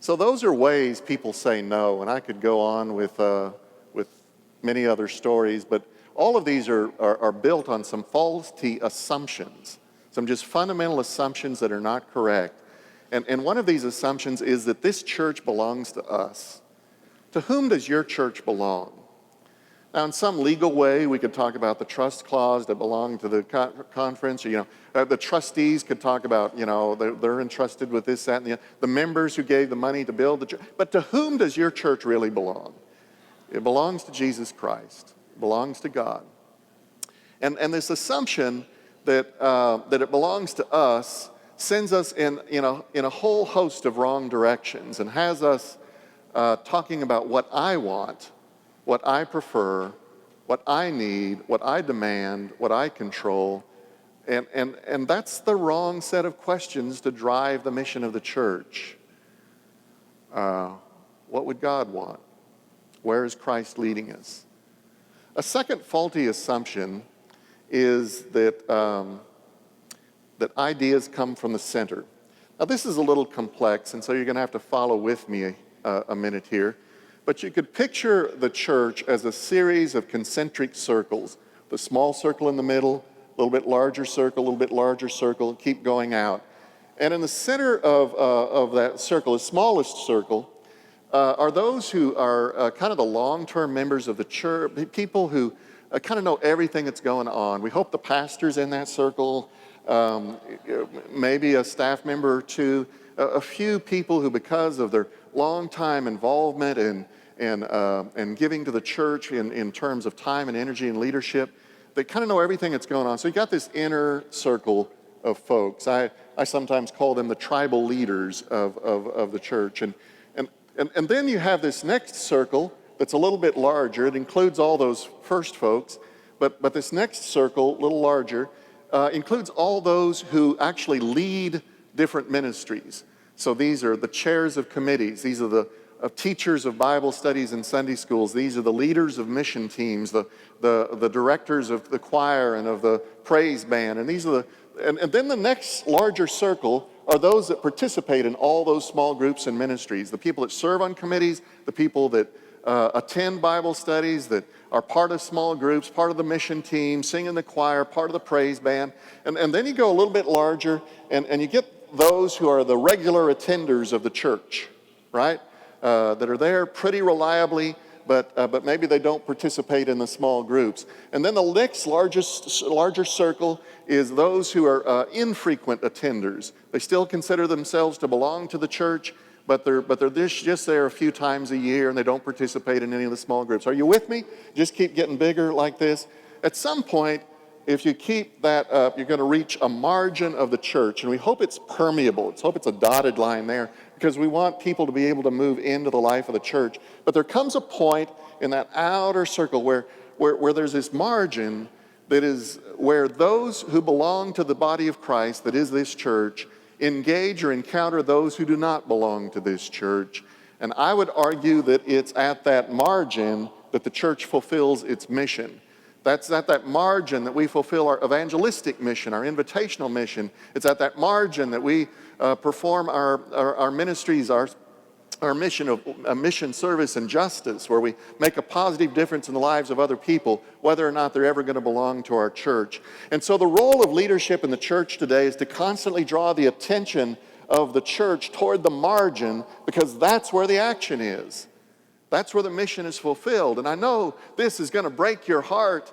So those are ways people say no, and I could go on with many other stories, but all of these are built on some faulty assumptions, some just fundamental assumptions that are not correct. And one of these assumptions is that this church belongs to us. To whom does your church belong? Now, in some legal way, we could talk about the trust clause that belong to the conference. Or, the trustees could talk about, they're entrusted with this, that, and the members who gave the money to build the church. But to whom does your church really belong? It belongs to Jesus Christ. It belongs to God. And this assumption that it belongs to us sends us in a whole host of wrong directions and has us talking about what I want, what I prefer, what I need, what I demand, what I control. And that's the wrong set of questions to drive the mission of the church. What would God want? Where is Christ leading us? A second faulty assumption is that ideas come from the center. Now, this is a little complex, and so you're going to have to follow with me a minute here. But you could picture the church as a series of concentric circles. The small circle in the middle, a little bit larger circle, a little bit larger circle, keep going out. And in the center of that circle, the smallest circle, are those who are kind of the long-term members of the church, people who kind of know everything that's going on. We hope the pastor's in that circle, maybe a staff member or two, a few people who, because of their long-time involvement and giving to the church in terms of time and energy and leadership, they kind of know everything that's going on. So you got this inner circle of folks. I sometimes call them the tribal leaders of the church. And then you have this next circle that's a little bit larger. It includes all those first folks, but this next circle, a little larger, includes all those who actually lead different ministries. So these are the chairs of committees. These are the teachers of Bible studies and Sunday schools. These are the leaders of mission teams, the directors of the choir and of the praise band. And these are and then the next larger circle are those that participate in all those small groups and ministries. The people that serve on committees, the people that attend Bible studies, that are part of small groups, part of the mission team, sing in the choir, part of the praise band. And then you go a little bit larger, and you get those who are the regular attenders of the church, right? That are there pretty reliably, but maybe they don't participate in the small groups. And then the next larger circle is those who are infrequent attenders. They still consider themselves to belong to the church, but they're just there a few times a year, and they don't participate in any of the small groups. Are you with me? Just keep getting bigger like this. At some point, if you keep that up, you're going to reach a margin of the church, and we hope it's permeable. Let's hope it's a dotted line there, because we want people to be able to move into the life of the church. But there comes a point in that outer circle where there's this margin that is where those who belong to the body of Christ, that is this church, engage or encounter those who do not belong to this church. And I would argue that it's at that margin that the church fulfills its mission. That's at that margin that we fulfill our evangelistic mission, our invitational mission. It's at that margin that we perform our ministries, our mission of mission service and justice, where we make a positive difference in the lives of other people, whether or not they're ever going to belong to our church. And so the role of leadership in the church today is to constantly draw the attention of the church toward the margin, because that's where the action is. That's where the mission is fulfilled. And I know this is going to break your heart,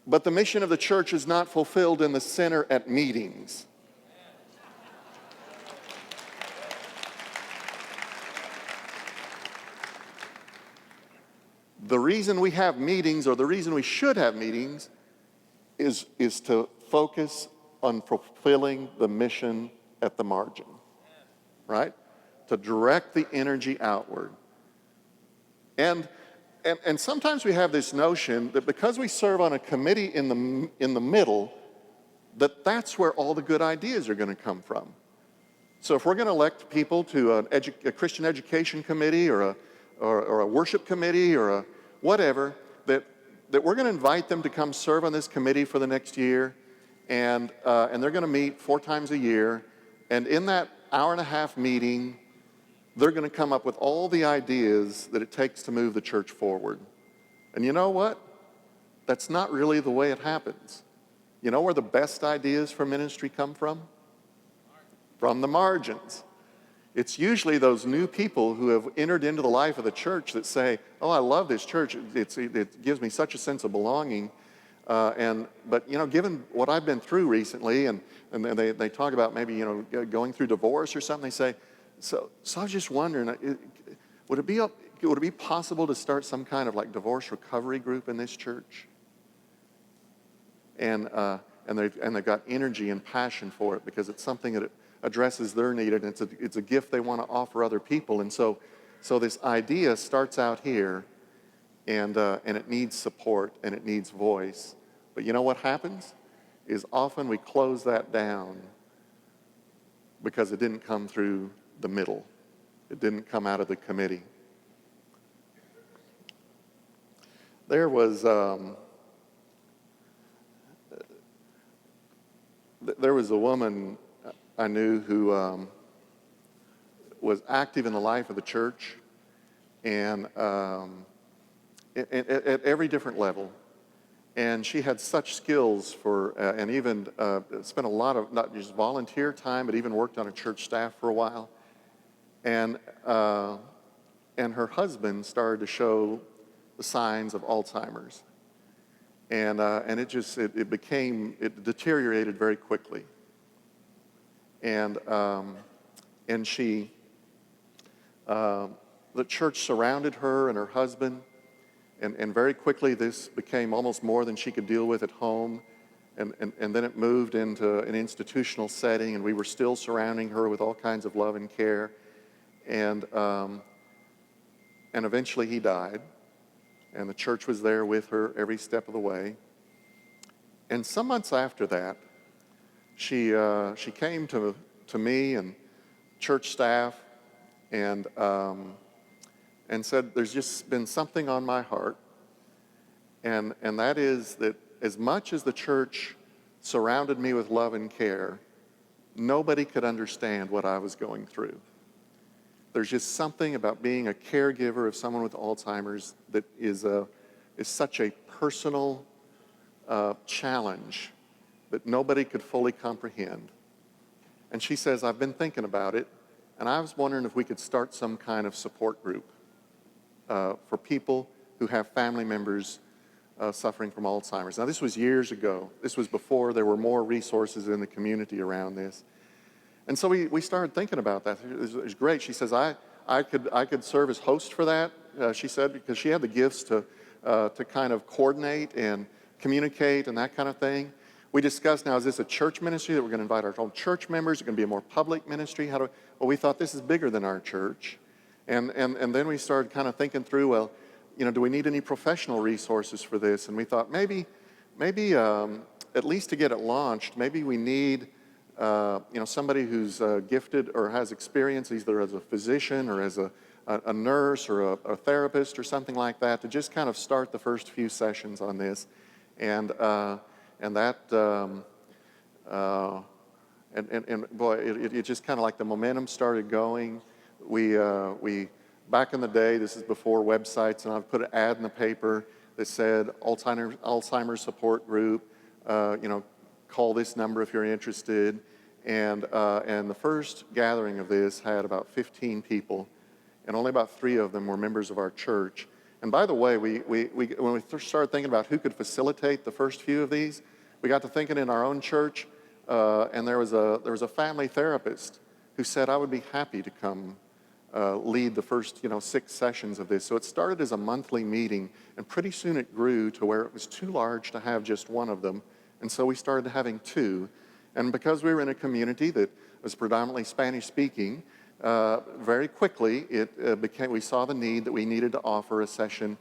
but the mission of the church is not fulfilled in the center at meetings. The reason we have meetings, or the reason we should have meetings, is to focus on fulfilling the mission at the margin, right? To direct the energy outward. And sometimes we have this notion that because we serve on a committee in the middle, that's where all the good ideas are going to come from. So if we're going to elect people to a Christian education committee or a worship committee or a whatever, that we're going to invite them to come serve on this committee for the next year, and they're going to meet 4 times a year, and in that hour and a half meeting, they're going to come up with all the ideas that it takes to move the church forward. And you know what? That's not really the way it happens. You know where the best ideas for ministry come from? From the margins. It's usually those new people who have entered into the life of the church that say, oh, I love this church. It gives me such a sense of belonging. But given what I've been through recently, and they talk about maybe, going through divorce or something, they say, so I was just wondering, would it be possible to start some kind of like divorce recovery group in this church? And they've got energy and passion for it because it's something that addresses their need, and it's a gift they want to offer other people. And so this idea starts out here, and it needs support and it needs voice. But you know what happens is often we close that down because it didn't come through the middle. It didn't come out of the committee. There was a woman I knew who was active in the life of the church, and at every different level. And she had such skills for, and even spent a lot of not just volunteer time, but even worked on a church staff for a while. And her husband started to show the signs of Alzheimer's, and it deteriorated very quickly. And she, the church surrounded her and her husband, and very quickly this became almost more than she could deal with at home, and then it moved into an institutional setting, and we were still surrounding her with all kinds of love and care, and eventually he died, and the church was there with her every step of the way. And some months after that, she came to me and church staff and said, there's just been something on my heart, and that is that as much as the church surrounded me with love and care, nobody could understand what I was going through. There's just something about being a caregiver of someone with Alzheimer's that is such a personal challenge that nobody could fully comprehend. And she says, I've been thinking about it, and I was wondering if we could start some kind of support group for people who have family members suffering from Alzheimer's. Now, this was years ago. This was before there were more resources in the community around this. And so we started thinking about that. It was great. She says, I could serve as host for that, she said, because she had the gifts to kind of coordinate and communicate and that kind of thing. We discussed, now, is this a church ministry that we're going to invite our own church members? Is it going to be a more public ministry? Well, we thought this is bigger than our church. And then we started kind of thinking through, well, do we need any professional resources for this? And we thought maybe at least to get it launched, maybe we need somebody who's gifted or has experience either as a physician or as a nurse or a therapist or something like that to just kind of start the first few sessions on this. And boy, it just kind of like the momentum started going. We back in the day, this is before websites, and I've put an ad in the paper that said Alzheimer's support group, call this number if you're interested. And the first gathering of this had about 15 people, and only about 3 of them were members of our church. And by the way, when we started thinking about who could facilitate the first few of these, we got to thinking in our own church, and there was a family therapist who said, I would be happy to come lead the first 6 sessions of this. So it started as a monthly meeting, and pretty soon it grew to where it was too large to have just one of them. And so we started having 2. And because we were in a community that was predominantly Spanish-speaking, very quickly we saw the need that we needed to offer a session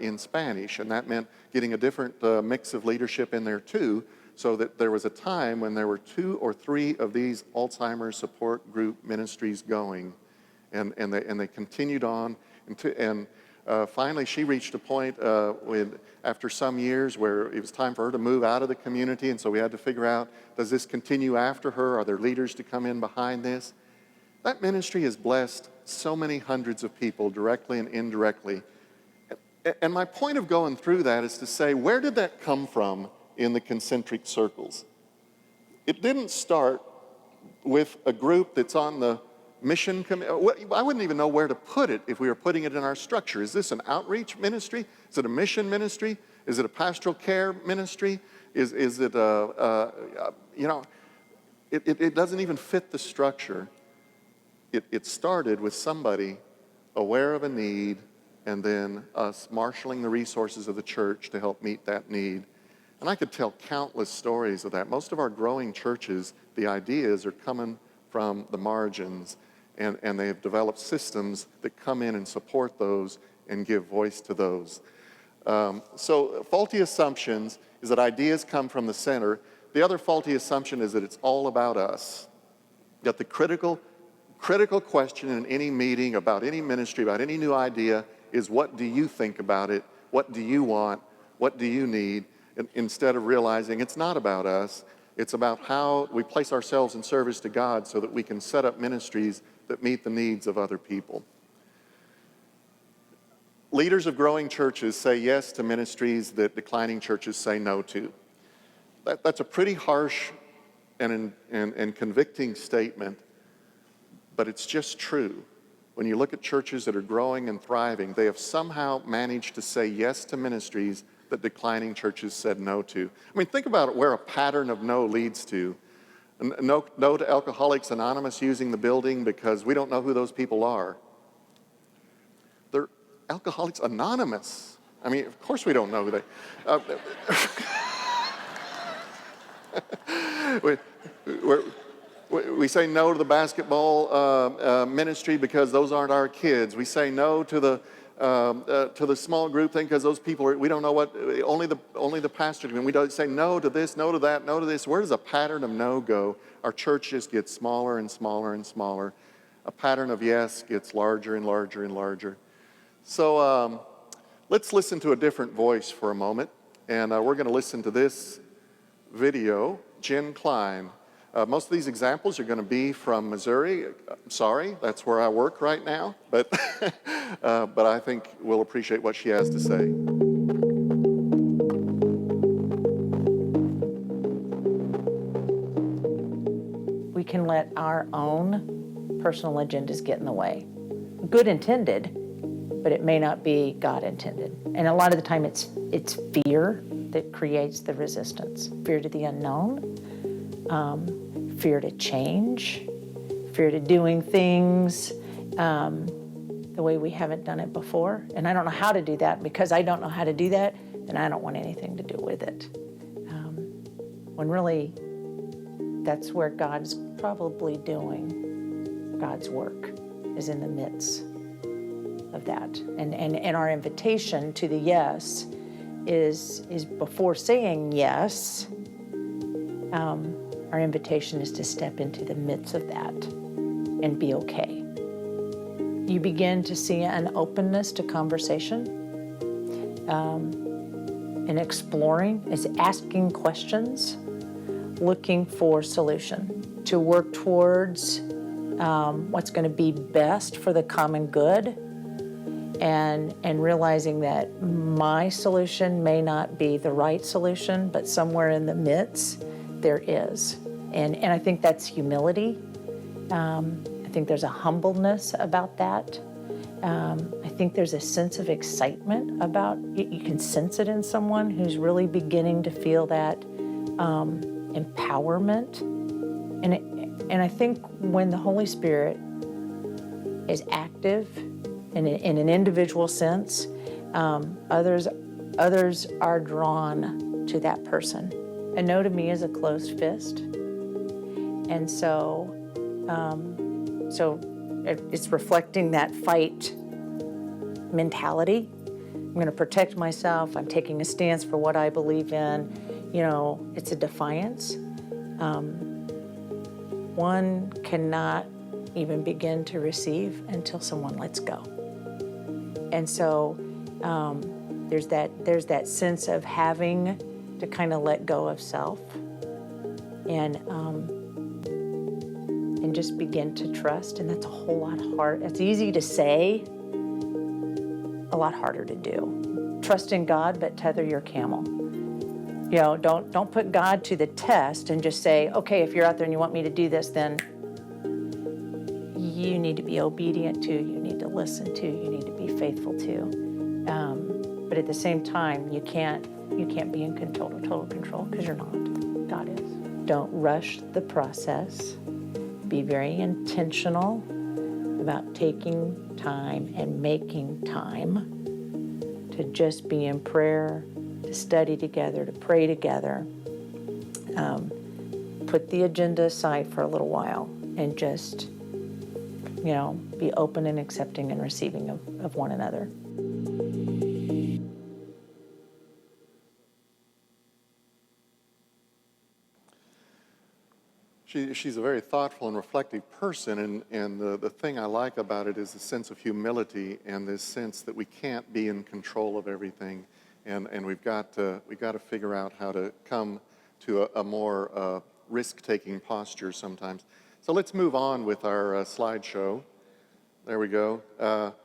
in Spanish. And that meant getting a different mix of leadership in there too, so that there was a time when there were 2 or 3 of these Alzheimer's support group ministries going. And they continued on, and finally she reached a point after some years where it was time for her to move out of the community, and so we had to figure out, does this continue after her? Are there leaders to come in behind this? That ministry has blessed so many hundreds of people directly and indirectly. And my point of going through that is to say, where did that come from in the concentric circles? It didn't start with a group that's on the mission committee. I wouldn't even know where to put it if we were putting it in our structure. Is this an outreach ministry? Is it a mission ministry? Is it a pastoral care ministry? Is it it doesn't even fit the structure. It started with somebody aware of a need, and then us marshaling the resources of the church to help meet that need. And I could tell countless stories of that. Most of our growing churches, the ideas are coming from the margins, and they have developed systems that come in and support those and give voice to those. So faulty assumptions is that ideas come from the center. The other faulty assumption is that it's all about us. That the critical question in any meeting about any ministry, about any new idea, is what do you think about it? What do you want? What do you need? And instead of realizing it's not about us, it's about how we place ourselves in service to God so that we can set up ministries that meet the needs of other people. Leaders of growing churches say yes to ministries that declining churches say no to. That's a pretty harsh and convicting statement, but it's just true. When you look at churches that are growing and thriving, they have somehow managed to say yes to ministries that declining churches said no to. I mean, think about it, where a pattern of no leads to. No to Alcoholics Anonymous using the building because we don't know who those people are. They're Alcoholics Anonymous. I mean, of course we don't know who they... We say no to the basketball ministry because those aren't our kids. We say no to the small group thing because those people we don't know what, only the pastor can. We don't say no to this, no to that, no to this. Where does a pattern of no go? Our church just gets smaller and smaller and smaller. A pattern of yes gets larger and larger and larger. So let's listen to a different voice for a moment. And we're going to listen to this video, Jen Klein. Most of these examples are going to be from Missouri. Sorry, that's where I work right now, but I think we'll appreciate what she has to say. We can let our own personal agendas get in the way. Good intended, but it may not be God intended. And a lot of the time it's fear that creates the resistance. Fear to the unknown. Fear to change, fear to doing things the way we haven't done it before. And I don't know how to do that. Because I don't know how to do that, then I don't want anything to do with it. When really, that's where God's probably doing God's work, is in the midst of that. And our invitation to the yes is before saying yes, our invitation is to step into the midst of that and be okay. You begin to see an openness to conversation, and exploring, is asking questions, looking for solution, to work towards what's going to be best for the common good, and realizing that my solution may not be the right solution, but somewhere in the midst, there is. And I think that's humility. I think there's a humbleness about that. I think there's a sense of excitement about, you can sense it in someone who's really beginning to feel that empowerment. And I think when the Holy Spirit is active in an individual sense, others are drawn to that person. A no to me is a closed fist. And so it's reflecting that fight mentality. I'm going to protect myself. I'm taking a stance for what I believe in. It's a defiance. One cannot even begin to receive until someone lets go. And so there's that sense of having to kind of let go of self and and just begin to trust. And that's a whole lot hard. It's easy to say, a lot harder to do. Trust in God, but tether your camel. Don't put God to the test and just say, okay, if you're out there and you want me to do this, then you need to be obedient to, you need to listen to, you need to be faithful to. But at the same time, you can't be in total control, because you're not. God is. Don't rush the process. Be very intentional about taking time and making time to just be in prayer, to study together, to pray together. Put the agenda aside for a little while and just, be open and accepting and receiving of one another. She's a very thoughtful and reflective person, and the thing I like about it is the sense of humility and this sense that we can't be in control of everything, and we've got to figure out how to come to a more risk-taking posture sometimes. So let's move on with our slideshow. There we go.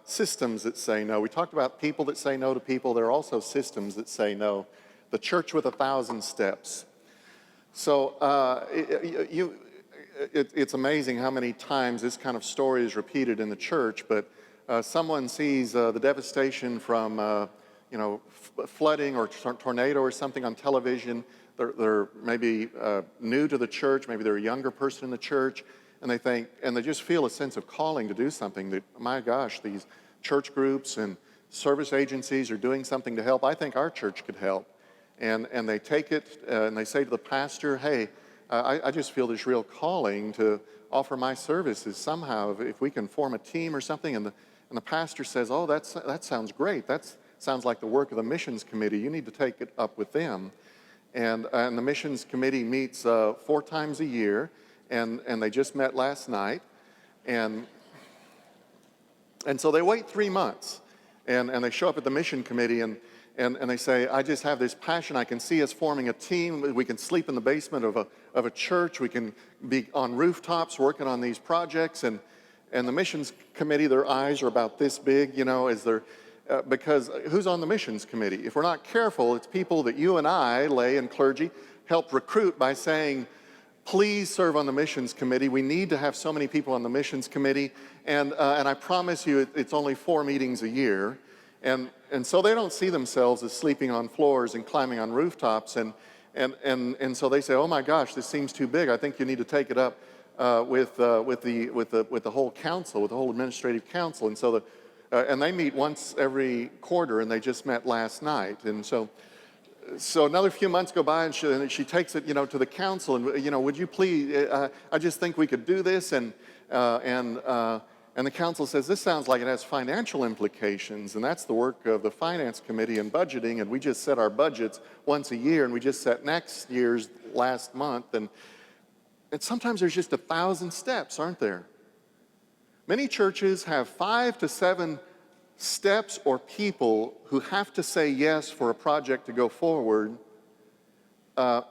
Systems that say no. We talked about people that say no to people. There are also systems that say no. The church with 1,000 steps. So it's amazing how many times this kind of story is repeated in the church, but someone sees the devastation from flooding or tornado or something on television. They're maybe new to the church, maybe they're a younger person in the church, and they just feel a sense of calling to do something that, my gosh, these church groups and service agencies are doing something to help. I think our church could help. And they take it and they say to the pastor, hey, I just feel this real calling to offer my services somehow, if we can form a team or something. And the pastor says, oh, that sounds great. That sounds like the work of the missions committee. You need to take it up with them. And the missions committee meets 4 times a year, and they just met last night. And so they wait 3 months, and they show up at the mission committee, and they say, I just have this passion. I can see us forming a team. We can sleep in the basement of a church. We can be on rooftops working on these projects. And the missions committee, their eyes are about this big, because who's on the missions committee? If we're not careful, it's people that you and I, lay and clergy, help recruit by saying, please serve on the missions committee. We need to have so many people on the missions committee. And I promise you, it's only 4 meetings a year. And so they don't see themselves as sleeping on floors and climbing on rooftops, and so they say, oh my gosh, this seems too big. I think you need to take it up with the whole council, with the whole administrative council. And so and they meet once every quarter, and they just met last night. And so another few months go by, and she takes it to the council, and would you please? I just think we could do this, and the council says, this sounds like it has financial implications, and that's the work of the finance committee and budgeting, and we just set our budgets once a year, and we just set next year's last month, and sometimes there's just 1,000 steps, aren't there? Many churches have 5 to 7 steps or people who have to say yes for a project to go forward,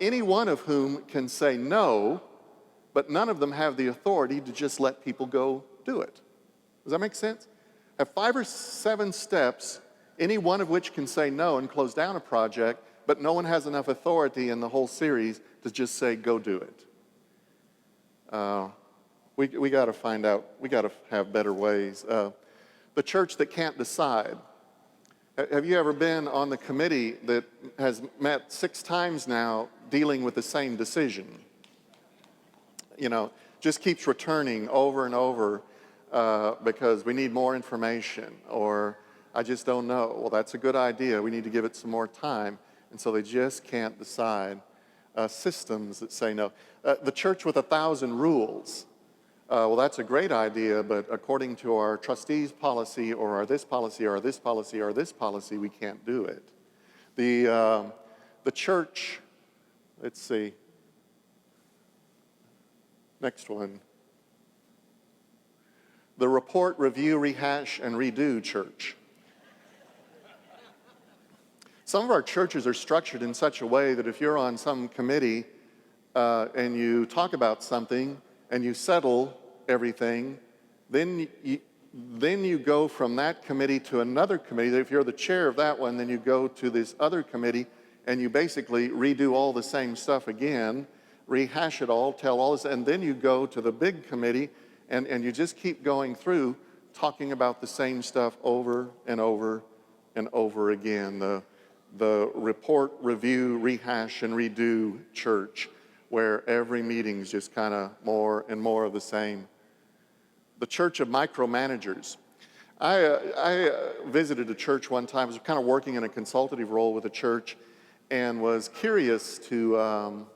any one of whom can say no, but none of them have the authority to just let people go do it. Does that make sense? Have 5 or 7 steps, any one of which can say no and close down a project, but no one has enough authority in the whole series to just say, go do it. We got to find out, we got to have better ways. The church that can't decide. Have you ever been on the committee that has met 6 times now dealing with the same decision? Just keeps returning over and over. Because we need more information, or I just don't know. Well, that's a good idea. We need to give it some more time. And so they just can't decide. Systems that say no. The church with 1,000 rules. Well, that's a great idea, but according to our trustees policy, or our this policy, or this policy, or this policy, we can't do it. The church, let's see. Next one. The report, review, rehash, and redo church. Some of our churches are structured in such a way that if you're on some committee and you talk about something and you settle everything, then you go from that committee to another committee. If you're the chair of that one, then you go to this other committee and you basically redo all the same stuff again, rehash it all, tell all this, and then you go to the big committee and you just keep going through talking about the same stuff over and over and over again. The report, review, rehash, and redo church, where every meeting's just kind of more and more of the same. The church of micromanagers. I visited a church one time. I was kind of working in a consultative role with a church and was curious to,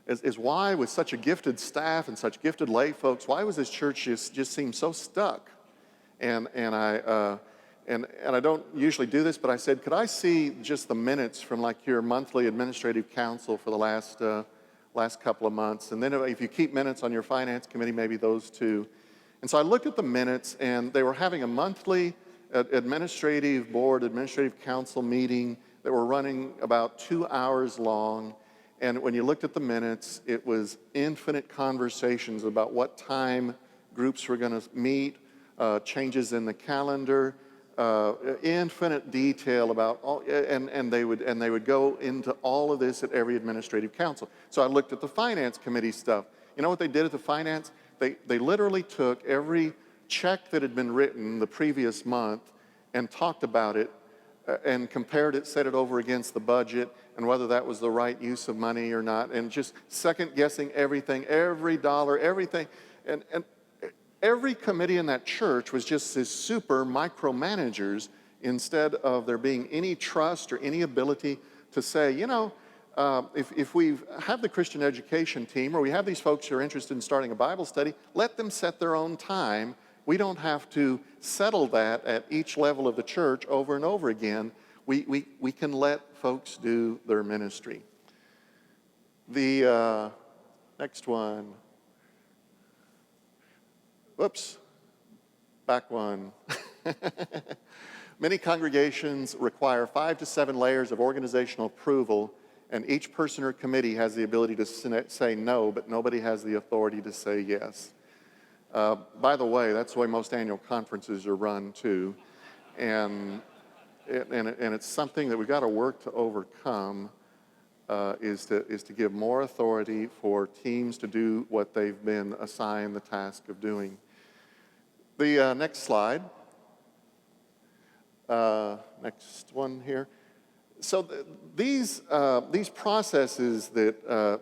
is why with such a gifted staff and such gifted lay folks, why was this church just seem so stuck? And I don't usually do this, but I said, could I see just the minutes from like your monthly administrative council for the last couple of months? And then if you keep minutes on your finance committee, maybe those too. And so I looked at the minutes, and they were having a monthly administrative board, administrative council meeting that were running about 2 hours long. And when you looked at the minutes, it was infinite conversations about what time groups were going to meet, changes in the calendar, infinite detail about all, and they would go into all of this at every administrative council. So I looked at the finance committee stuff. You know what they did at the finance? They literally took every check that had been written the previous month and talked about it and compared it, set it over against the budget and whether that was the right use of money or not, and just second guessing everything, every dollar, everything. And every committee in that church was just this super micromanagers instead of there being any trust or any ability to say, you know, if we have the Christian education team or we have these folks who are interested in starting a Bible study, let them set their own time. We don't have to settle that at each level of the church over and over again. We can let folks do their ministry. The next one. Whoops, back one. Many congregations require 5 to 7 layers of organizational approval, and each person or committee has the ability to say no, but nobody has the authority to say yes. By the way, that's the way most annual conferences are run too, and it's something that we've got to work to overcome. Is to give more authority for teams to do what they've been assigned the task of doing. The next slide. Next one here. So these processes that,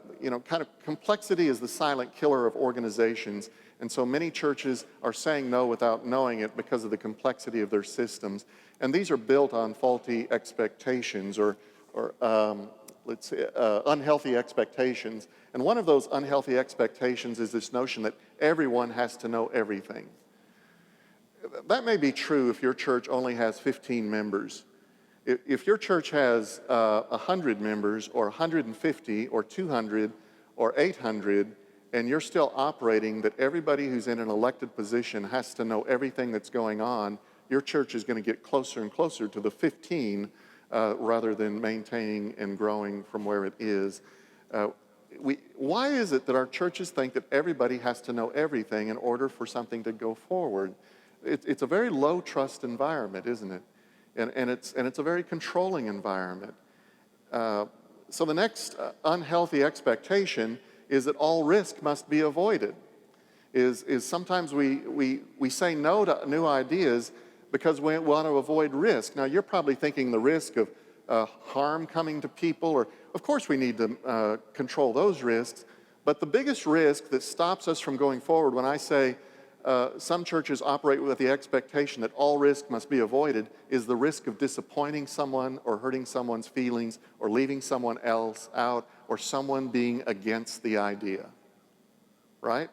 kind of complexity is the silent killer of organizations. And so many churches are saying no without knowing it because of the complexity of their systems. And these are built on faulty expectations or unhealthy expectations. And one of those unhealthy expectations is this notion that everyone has to know everything. That may be true if your church only has 15 members. If your church has 100 members or 150 or 200 or 800, and you're still operating that everybody who's in an elected position has to know everything that's going on, your church is going to get closer and closer to the 15 rather than maintaining and growing from where it is. Why is it that our churches think that everybody has to know everything in order for something to go forward? It's a very low trust environment, isn't it? And it's a very controlling environment. So the next unhealthy expectation is that all risk must be avoided. Is sometimes we say no to new ideas because we want to avoid risk. Now, you're probably thinking the risk of harm coming to people, or of course we need to control those risks, but the biggest risk that stops us from going forward when I say some churches operate with the expectation that all risk must be avoided is the risk of disappointing someone or hurting someone's feelings or leaving someone else out or someone being against the idea, right?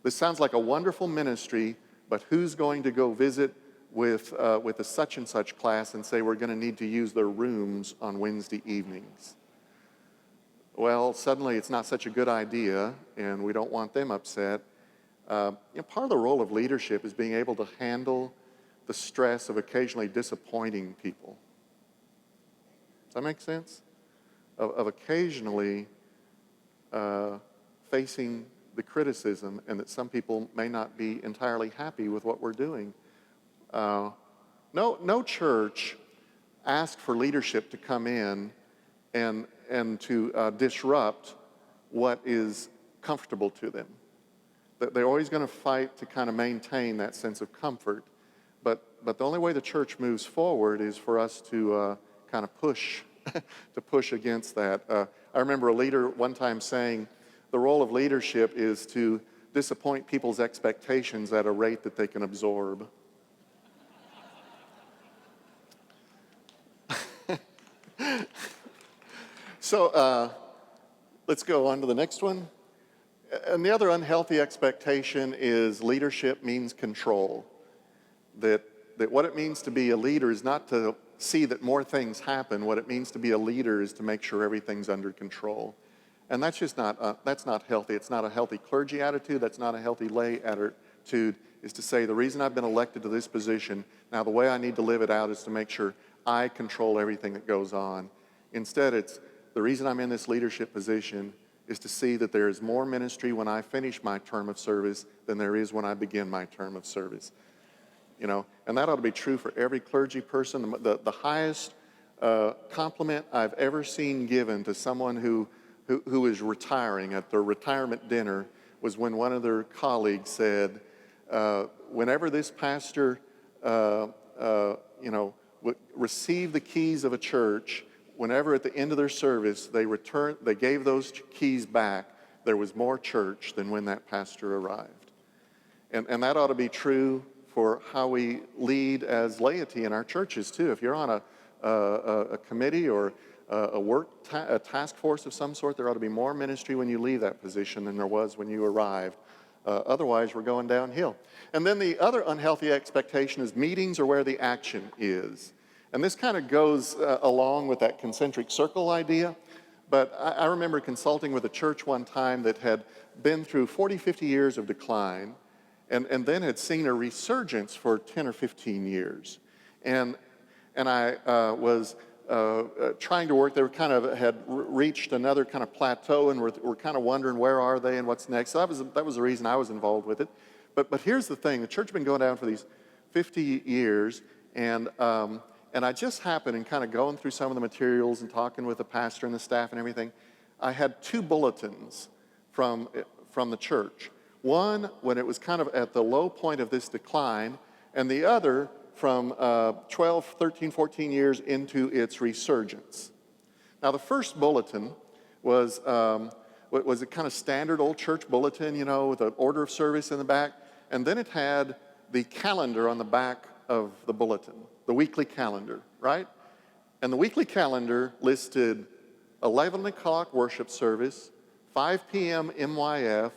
This sounds like a wonderful ministry, but who's going to go visit with a such and such class and say we're going to need to use their rooms on Wednesday evenings? Well, suddenly it's not such a good idea, and we don't want them upset. Part of the role of leadership is being able to handle the stress of occasionally disappointing people. Does that make sense? Of occasionally facing the criticism and that some people may not be entirely happy with what we're doing. No church asks for leadership to come in and to disrupt what is comfortable to them. They're always going to fight to kind of maintain that sense of comfort. But the only way the church moves forward is for us to kind of push, to push against that. I remember a leader one time saying, the role of leadership is to disappoint people's expectations at a rate that they can absorb. So let's go on to the next one. And the other unhealthy expectation is leadership means control. That what it means to be a leader is not to see that more things happen. What it means to be a leader is to make sure everything's under control. And that's just that's not healthy. It's not a healthy clergy attitude. That's not a healthy lay attitude, is to say the reason I've been elected to this position, now the way I need to live it out is to make sure I control everything that goes on. Instead, it's the reason I'm in this leadership position is to see that there is more ministry when I finish my term of service than there is when I begin my term of service. You know, and that ought to be true for every clergy person. The highest compliment I've ever seen given to someone who is retiring at their retirement dinner was when one of their colleagues said, whenever this pastor, would receive the keys of a church, whenever at the end of their service they gave those keys back, there was more church than when that pastor arrived. And that ought to be true for how we lead as laity in our churches too. If you're on a committee or a task force of some sort, there ought to be more ministry when you leave that position than there was when you arrived. Otherwise, we're going downhill. And then the other unhealthy expectation is meetings are where the action is. And this kind of goes along with that concentric circle idea. But I remember consulting with a church one time that had been through 40, 50 years of decline and then had seen a resurgence for 10 or 15 years. And I was trying to work. They were kind of had reached another kind of plateau, and we're kind of wondering where are they and what's next. So that was the reason I was involved with it. But here's the thing: the church has been going down for these 50 years, and I just happened, in kind of going through some of the materials and talking with the pastor and the staff and everything, I had two bulletins from the church. One when it was kind of at the low point of this decline, and the other from 12, 13, 14 years into its resurgence. Now, the first bulletin was a kind of standard old church bulletin, with an order of service in the back, and then it had the calendar on the back of the bulletin, the weekly calendar, right? And the weekly calendar listed 11 o'clock worship service, 5 p.m. MYF,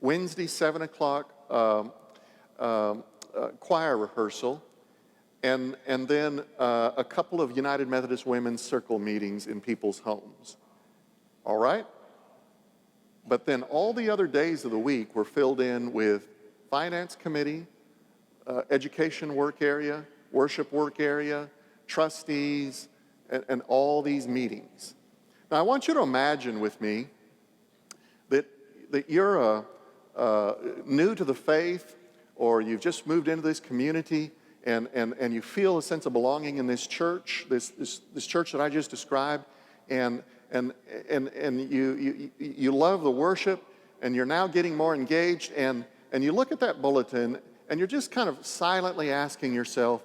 Wednesday 7 o'clock choir rehearsal, and then a couple of United Methodist Women's Circle meetings in people's homes. All right? But then all the other days of the week were filled in with finance committee, education work area, worship work area, trustees, and all these meetings. Now I want you to imagine with me that you're new to the faith, or you've just moved into this community, and you feel a sense of belonging in this church, this church that I just described, and you love the worship, and you're now getting more engaged, and you look at that bulletin, and you're just kind of silently asking yourself,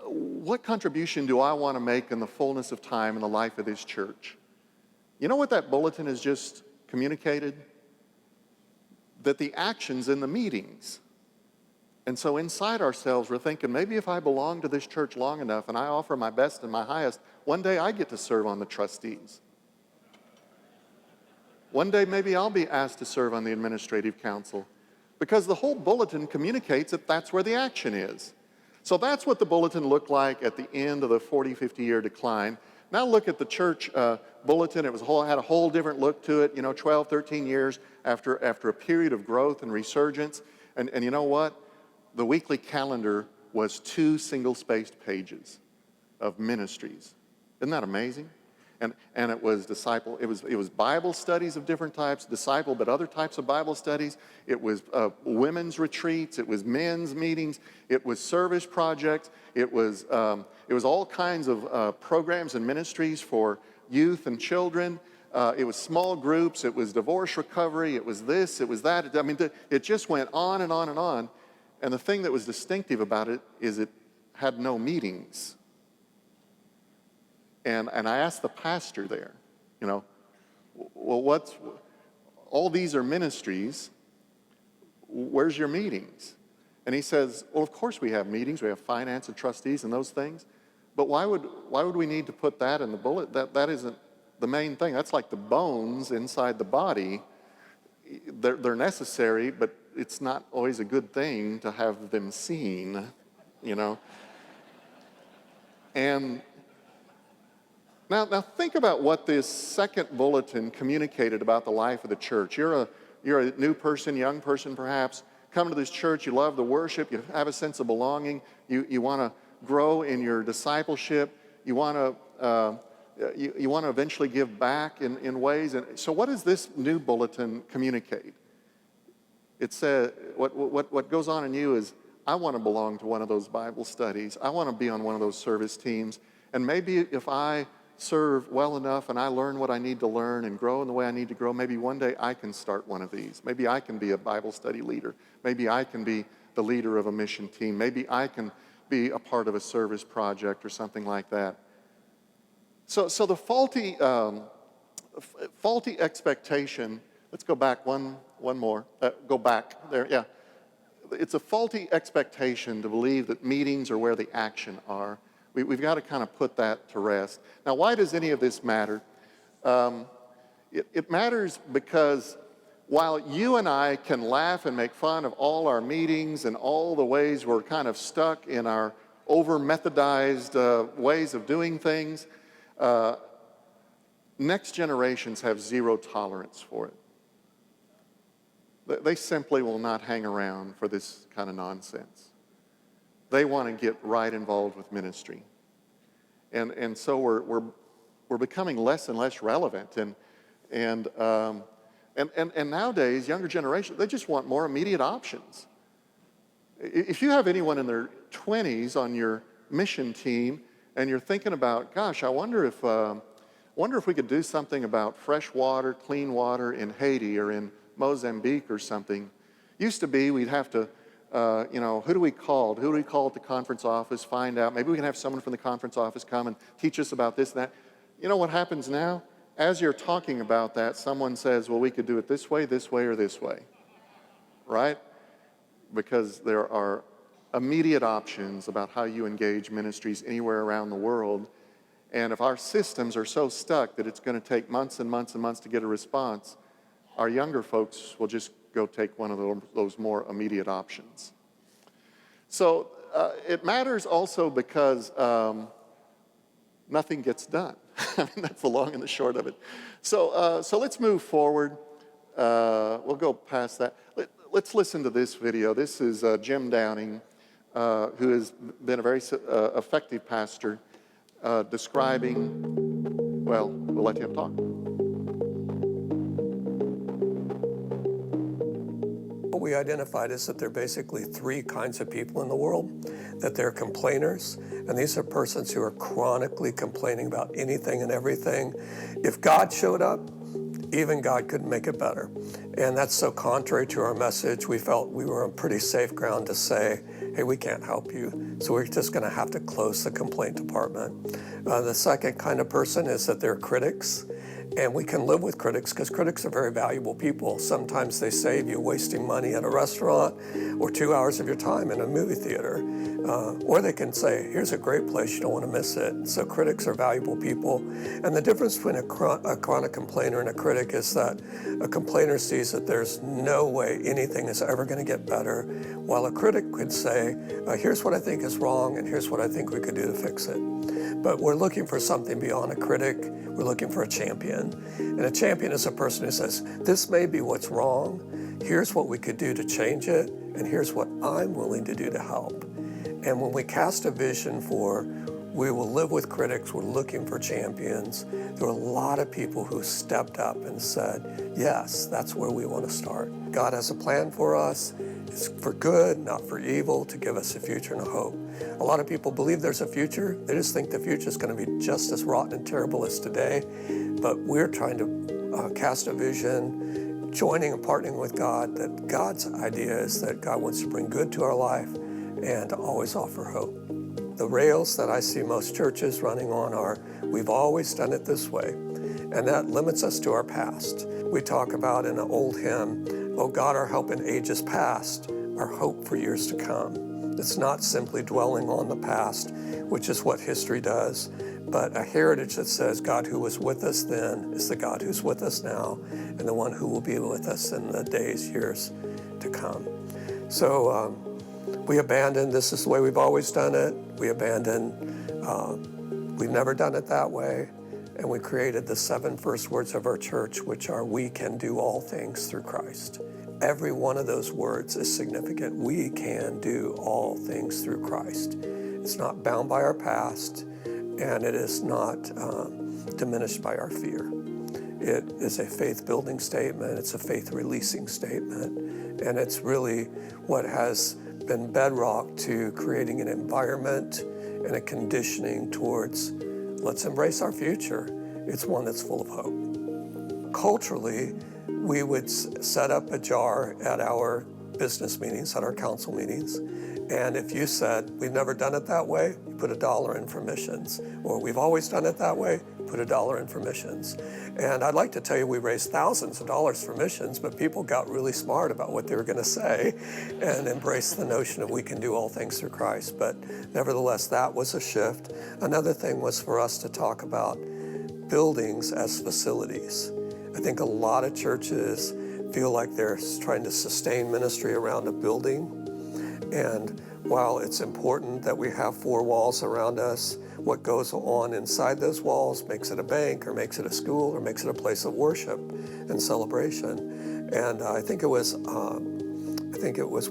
what contribution do I want to make in the fullness of time in the life of this church? You know what that bulletin has just communicated? That the action's in the meetings. And so inside ourselves, we're thinking, maybe if I belong to this church long enough and I offer my best and my highest, one day I get to serve on the trustees. One day maybe I'll be asked to serve on the administrative council, because the whole bulletin communicates that that's where the action is. So that's what the bulletin looked like at the end of the 40, 50-year decline. Now look at the church bulletin. It had a whole different look to it, 12, 13 years after a period of growth and resurgence. And you know what? The weekly calendar was 2 single-spaced pages of ministries. Isn't that amazing? And it was it was Bible studies of different types, disciple, but other types of Bible studies. It was women's retreats. It was men's meetings. It was service projects. It was all kinds of programs and ministries for youth and children. It was small groups. It was divorce recovery. It was this. It was that. I mean, it just went on and on and on. And the thing that was distinctive about it is it had no meetings. And I asked the pastor there, well, all these are ministries. Where's your meetings? And he says, well, of course we have meetings. We have finance and trustees and those things. But why would we need to put that in the bullet? That isn't the main thing. That's like the bones inside the body. They're necessary, but it's not always a good thing to have them seen, And now think about what this second bulletin communicated about the life of the church. You're a new person, young person perhaps, come to this church, you love the worship, you have a sense of belonging, you want to grow in your discipleship, you want to eventually give back in ways. And so what does this new bulletin communicate? It says, what goes on in you is, I want to belong to one of those Bible studies. I want to be on one of those service teams. And maybe if I serve well enough and I learn what I need to learn and grow in the way I need to grow, maybe one day I can start one of these. Maybe I can be a Bible study leader. Maybe I can be the leader of a mission team. Maybe I can be a part of a service project or something like that. So the faulty expectation, let's go back one more. Go back there, yeah. It's a faulty expectation to believe that meetings are where the action are. We've got to kind of put that to rest. Now, why does any of this matter? It matters because while you and I can laugh and make fun of all our meetings and all the ways we're kind of stuck in our over-methodized ways of doing things, next generations have zero tolerance for it. They simply will not hang around for this kind of nonsense. They want to get right involved with ministry. And so we're becoming less and less relevant. And nowadays, younger generations, they just want more immediate options. If you have anyone in their 20s on your mission team and you're thinking about, gosh, I wonder if we could do something about fresh water, clean water in Haiti or in Mozambique or something. Used to be we'd have to, who do we call? Who do we call at the conference office, find out? Maybe we can have someone from the conference office come and teach us about this and that. You know what happens now? As you're talking about that, someone says, well, we could do it this way, or this way. Right? Because there are immediate options about how you engage ministries anywhere around the world. And if our systems are so stuck that it's going to take months and months and months to get a response, our younger folks will just go take one of those more immediate options. So it matters also because nothing gets done. I mean, that's the long and the short of it. So let's move forward. We'll go past that. Let's listen to this video. This is Jim Downing, who has been a very effective pastor, describing, well, we'll let him talk. What we identified is that there are basically three kinds of people in the world, that they're complainers, and these are persons who are chronically complaining about anything and everything. If God showed up, even God couldn't make it better. And that's so contrary to our message. We felt we were on pretty safe ground to say, hey, we can't help you. So we're just going to have to close the complaint department. The second kind of person is that they're critics. And we can live with critics because critics are very valuable people. Sometimes they save you wasting money at a restaurant or 2 hours of your time in a movie theater. Or they can say, here's a great place, you don't want to miss it. So critics are valuable people. And the difference between a chronic complainer and a critic is that a complainer sees that there's no way anything is ever going to get better, while a critic could say, here's what I think is wrong and here's what I think we could do to fix it. But we're looking for something beyond a critic. We're looking for a champion. And a champion is a person who says, this may be what's wrong. Here's what we could do to change it. And here's what I'm willing to do to help. And when we cast a vision for We will live with critics. We're looking for champions. There were a lot of people who stepped up and said, yes, that's where we want to start. God has a plan for us. It's for good, not for evil, to give us a future and a hope. A lot of people believe there's a future. They just think the future is going to be just as rotten and terrible as today. But we're trying to cast a vision, joining and partnering with God, that God's idea is that God wants to bring good to our life and to always offer hope. The rails that I see most churches running on are, we've always done it this way. And that limits us to our past. We talk about in an old hymn, oh God, our help in ages past, our hope for years to come. It's not simply dwelling on the past, which is what history does, but a heritage that says God who was with us then is the God who's with us now, and the one who will be with us in the days, years to come. So we abandoned, this is the way we've always done it. We abandoned, we've never done it that way. And we created the 7 first words of our church, which are, we can do all things through Christ. Every one of those words is significant. We can do all things through Christ. It's not bound by our past, and it is not diminished by our fear. It is a faith-building statement. It's a faith-releasing statement. And it's really what has been bedrock to creating an environment and a conditioning towards, let's embrace our future. It's one that's full of hope. Culturally, we would set up a jar at our business meetings, at our council meetings, and if you said, we've never done it that way, you put $1 in for missions. Or we've always done it that way, put $1 in for missions. And I'd like to tell you we raised thousands of dollars for missions, but people got really smart about what they were going to say and embraced the notion of we can do all things through Christ. But nevertheless, that was a shift. Another thing was for us to talk about buildings as facilities. I think a lot of churches feel like they're trying to sustain ministry around a building. And while it's important that we have 4 walls around us, what goes on inside those walls makes it a bank, or makes it a school, or makes it a place of worship and celebration. And I think it was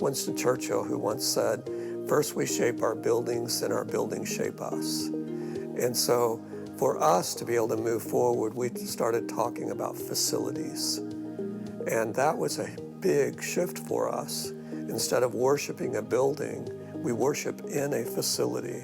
Winston Churchill who once said, first we shape our buildings, then our buildings shape us. And so for us to be able to move forward, we started talking about facilities. And that was a big shift for us. Instead of worshiping a building, we worship in a facility.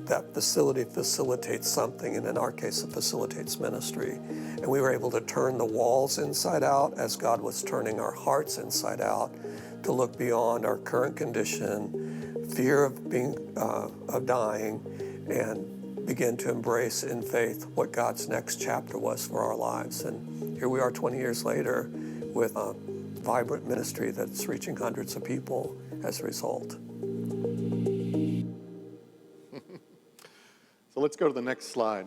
That facility facilitates something, and in our case, it facilitates ministry. And we were able to turn the walls inside out as God was turning our hearts inside out to look beyond our current condition, fear of dying, and begin to embrace in faith what God's next chapter was for our lives. And here we are 20 years later with a vibrant ministry that's reaching hundreds of people as a result. So let's go to the next slide.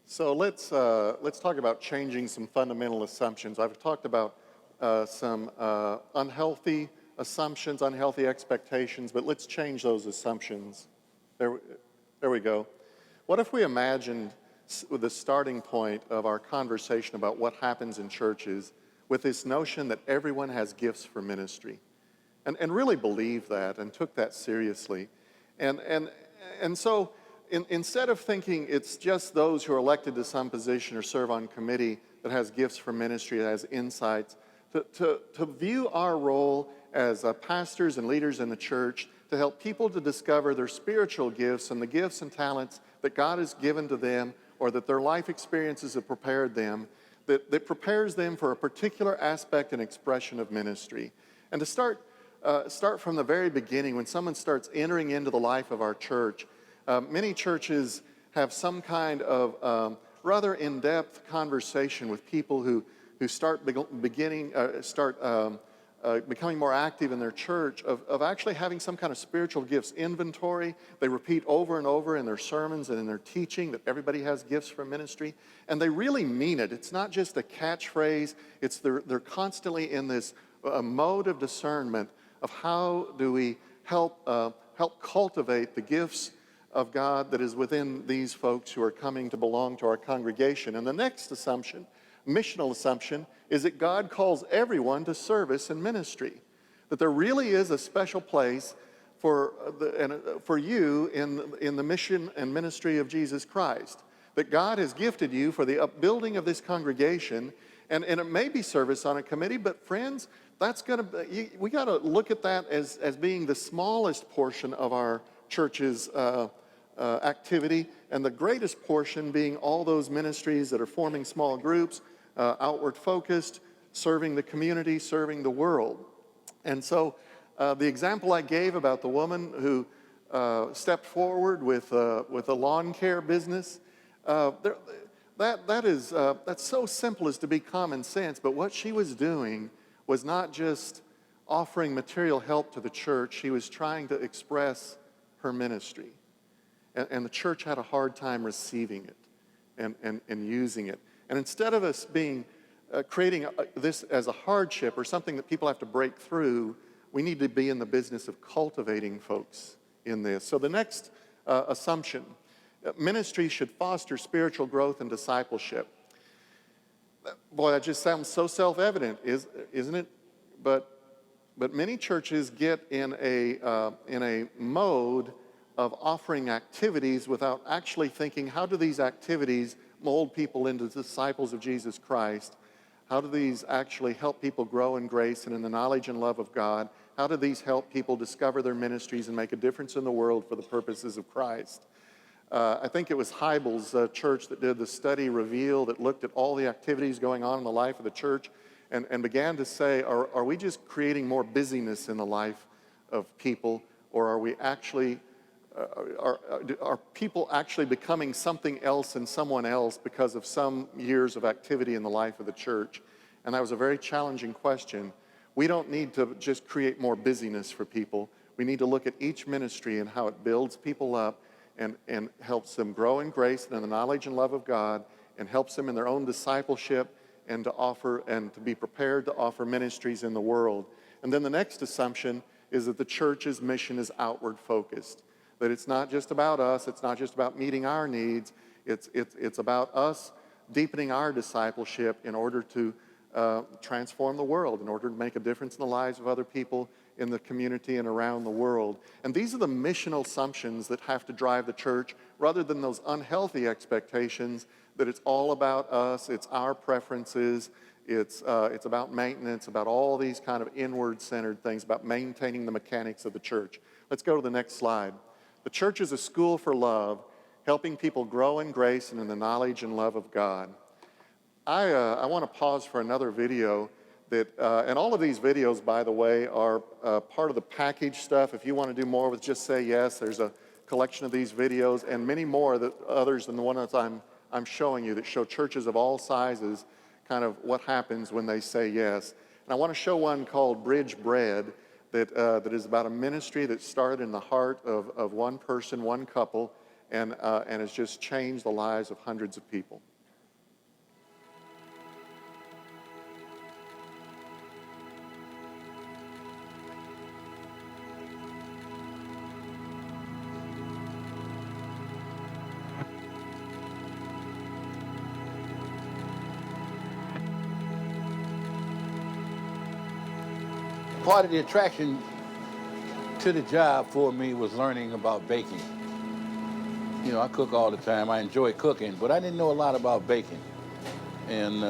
So let's talk about changing some fundamental assumptions. I've talked about some unhealthy assumptions, unhealthy expectations, but let's change those assumptions. There we go. What if we imagined the starting point of our conversation about what happens in churches with this notion that everyone has gifts for ministry, and really believed that and took that seriously. And so instead of thinking it's just those who are elected to some position or serve on committee that has gifts for ministry, that has insights, to view our role as pastors and leaders in the church to help people to discover their spiritual gifts and the gifts and talents that God has given to them, or that their life experiences have prepared them, that prepares them for a particular aspect and expression of ministry. And to start from the very beginning, when someone starts entering into the life of our church, many churches have some kind of rather in-depth conversation with people who start becoming more active in their church, of actually having some kind of spiritual gifts inventory. They repeat over and over in their sermons and in their teaching that everybody has gifts for ministry, and they really mean it. It's not just a catchphrase. It's they're constantly in this mode of discernment of how do we help cultivate the gifts of God that is within these folks who are coming to belong to our congregation. And the next assumption, missional assumption, is that God calls everyone to service and ministry. that there really is a special place for you in the mission and ministry of Jesus Christ, that God has gifted you for the upbuilding of this congregation, and it may be service on a committee, but friends, we got to look at that as being the smallest portion of our church's activity, and the greatest portion being all those ministries that are forming small groups, outward focused, serving the community, serving the world. And so the example I gave about the woman who stepped forward with a lawn care business, that's so simple as to be common sense, but what she was doing was not just offering material help to the church, she was trying to express her ministry. And the church had a hard time receiving it and using it. And instead of us creating this as a hardship or something that people have to break through, we need to be in the business of cultivating folks in this. So the next assumption, ministry should foster spiritual growth and discipleship. Boy, that just sounds so self-evident, isn't it? But many churches get in a mode of offering activities without actually thinking, how do these activities mold people into disciples of Jesus Christ? How do these actually help people grow in grace and in the knowledge and love of God? How do these help people discover their ministries and make a difference in the world for the purposes of Christ? I think it was Heibel's church that did the study Reveal that looked at all the activities going on in the life of the church and began to say, are we just creating more busyness in the life of people, or are we actually, are people actually becoming something else and someone else because of some years of activity in the life of the church? And that was a very challenging question. We don't need to just create more busyness for people. We need to look at each ministry and how it builds people up and helps them grow in grace and in the knowledge and love of God, and helps them in their own discipleship and to be prepared to offer ministries in the world. And then the next assumption is that the church's mission is outward focused, that it's not just about us, it's not just about meeting our needs, it's about us deepening our discipleship in order to transform the world, in order to make a difference in the lives of other people in the community and around the world. And these are the missional assumptions that have to drive the church, rather than those unhealthy expectations that it's all about us, it's our preferences, it's about maintenance, about all these kind of inward-centered things, about maintaining the mechanics of the church. Let's go to the next slide. The church is a school for love, helping people grow in grace and in the knowledge and love of God. I want to pause for another video and all of these videos, by the way, are part of the package stuff. If you want to do more with Just Say Yes, there's a collection of these videos and many more others than the one that I'm showing you that show churches of all sizes kind of what happens when they say yes. And I want to show one called Bridge Bread that is about a ministry that started in the heart of one person, one couple, and has just changed the lives of hundreds of people. Part of the attraction to the job for me was learning about baking. You know, I cook all the time. I enjoy cooking, but I didn't know a lot about baking. And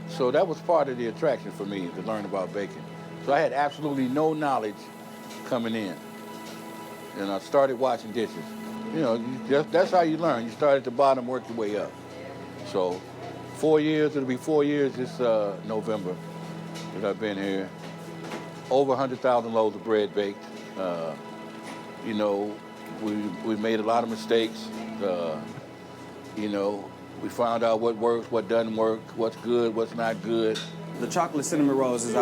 so that was part of the attraction for me, to learn about baking. So I had absolutely no knowledge coming in. And I started washing dishes. You know, that's how you learn. You start at the bottom, work your way up. So 4 years, it'll be 4 years this November that I've been here. Over 100,000 loaves of bread baked. You know, we made a lot of mistakes. You know, we found out what works, what doesn't work, what's good, what's not good. The chocolate cinnamon rolls is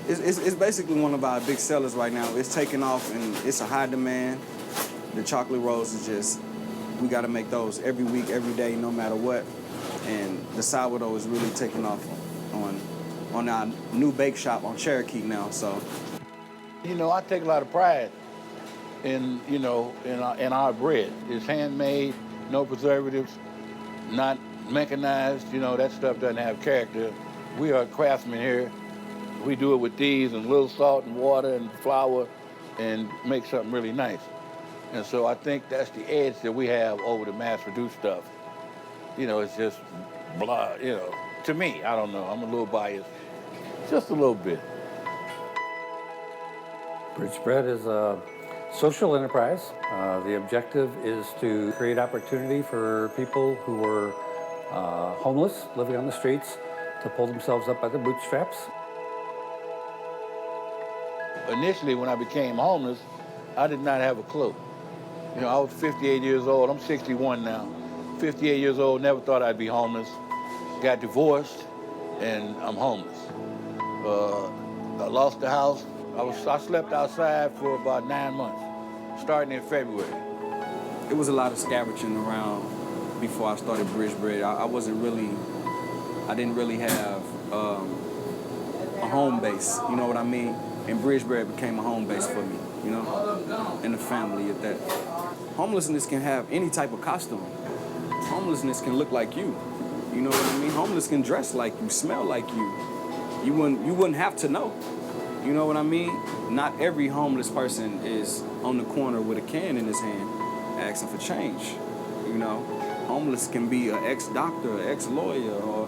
it's basically one of our big sellers right now. It's taking off and it's a high demand. The chocolate rolls is just, we got to make those every week, every day, no matter what. And the sourdough is really taking off on our new bake shop on Cherokee now, so. You know, I take a lot of pride in, you know, in our bread. It's handmade, no preservatives, not mechanized, you know, that stuff doesn't have character. We are craftsmen here, We do it with these and a little salt and water and flour and make something really nice. And so I think that's the edge that we have over the mass-produced stuff. You know, it's just blah, you know. To me, I don't know, I'm a little biased, just a little bit. Bridge Bread is a social enterprise. The objective is to create opportunity for people who are homeless, living on the streets, to pull themselves up by their bootstraps. Initially, when I became homeless, I did not have a clue. You know, I was 58 years old. I'm 61 now. 58 years old, never thought I'd be homeless. Got divorced, and I'm homeless. I lost the house. I slept outside for about 9 months, starting in February. It was a lot of scavenging around before I started Bridge Bread. I didn't really have a home base, you know what I mean? And Bridge Bread became a home base for me, you know, and a family at that. Homelessness can have any type of costume. Homelessness can look like you. You know what I mean? Homeless can dress like you, smell like you. You wouldn't have to know. You know what I mean? Not every homeless person is on the corner with a can in his hand asking for change. You know, homeless can be an ex-doctor, an ex-lawyer, or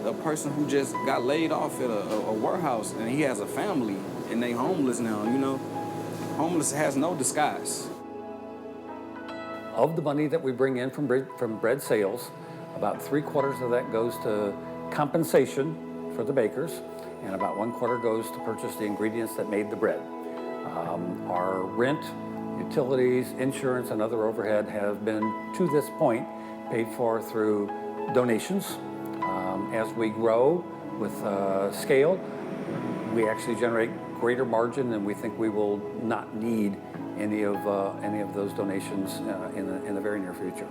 a person who just got laid off at a warehouse and he has a family and they homeless now, you know. Homeless has no disguise. Of the money that we bring in from bread sales, about 3/4 of that goes to compensation for the bakers, and about 1/4 goes to purchase the ingredients that made the bread. Our rent, utilities, insurance, and other overhead have been, to this point, paid for through donations. As we grow with scale, we actually generate greater margin, and we think we will not need any of those donations in the very near future.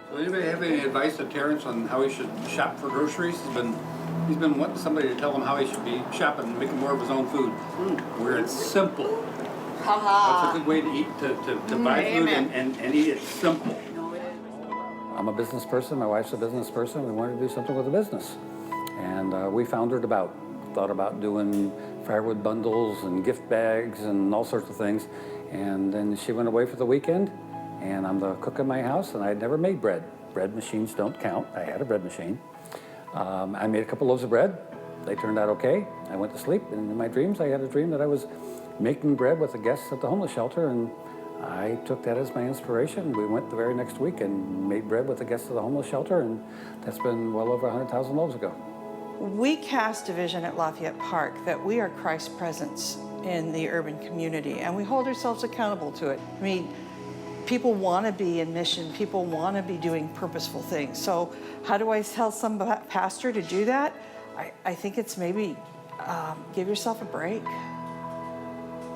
So anybody have any advice to Terrence on how he should shop for groceries? He's been wanting somebody to tell him how he should be shopping and making more of his own food, where it's simple. That's a good way to eat, to buy food and eat it simple. I'm a business person, my wife's a business person, we wanted to do something with the business. And we foundered about, thought about doing firewood bundles and gift bags and all sorts of things. And then she went away for the weekend, and I'm the cook in my house, and I had never made bread. Bread machines don't count. I had a bread machine. I made a couple loaves of bread. They turned out okay. I went to sleep, and in my dreams, I had a dream that I was making bread with the guests at the homeless shelter, and I took that as my inspiration. We went the very next week and made bread with the guests of the homeless shelter, and that's been well over 100,000 loaves ago. We cast a vision at Lafayette Park that we are Christ's presence in the urban community, and we hold ourselves accountable to it. I mean, people want to be in mission, people want to be doing purposeful things. So how do I tell some pastor to do that? I think it's maybe give yourself a break.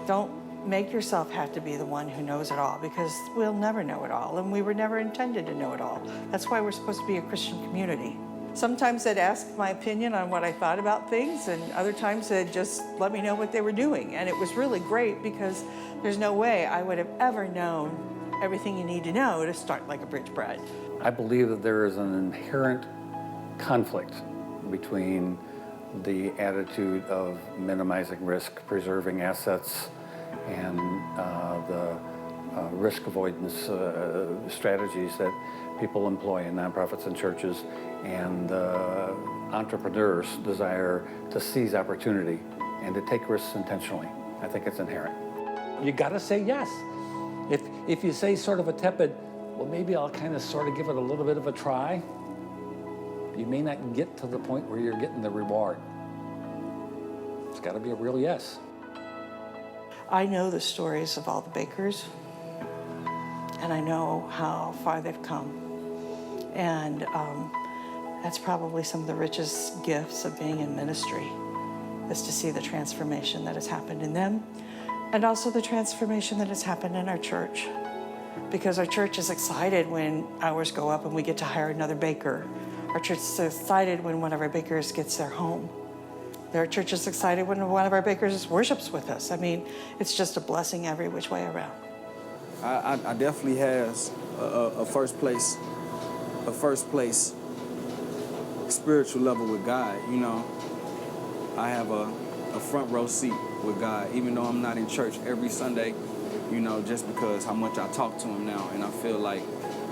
Don't make yourself have to be the one who knows it all, because we'll never know it all, and we were never intended to know it all. That's why we're supposed to be a Christian community. Sometimes they'd ask my opinion on what I thought about things, and other times they'd just let me know what they were doing. And it was really great, because there's no way I would have ever known everything you need to know to start like a Bridge Bread. I believe that there is an inherent conflict between the attitude of minimizing risk, preserving assets, and the risk avoidance strategies that people employ in nonprofits and churches, and entrepreneurs' desire to seize opportunity and to take risks intentionally. I think it's inherent. You gotta say yes. If you say sort of a tepid, well, maybe I'll kind of sort of give it a little bit of a try, you may not get to the point where you're getting the reward. It's gotta be a real yes. I know the stories of all the bakers, and I know how far they've come. And that's probably some of the richest gifts of being in ministry, is to see the transformation that has happened in them, and also the transformation that has happened in our church. Because our church is excited when hours go up and we get to hire another baker. Our church is excited when one of our bakers gets their home. Our church is excited when one of our bakers worships with us. I mean, it's just a blessing every which way around. I definitely has a first place spiritual level with God, you know. I have a front row seat with God, even though I'm not in church every Sunday, you know, just because how much I talk to him now. And I feel like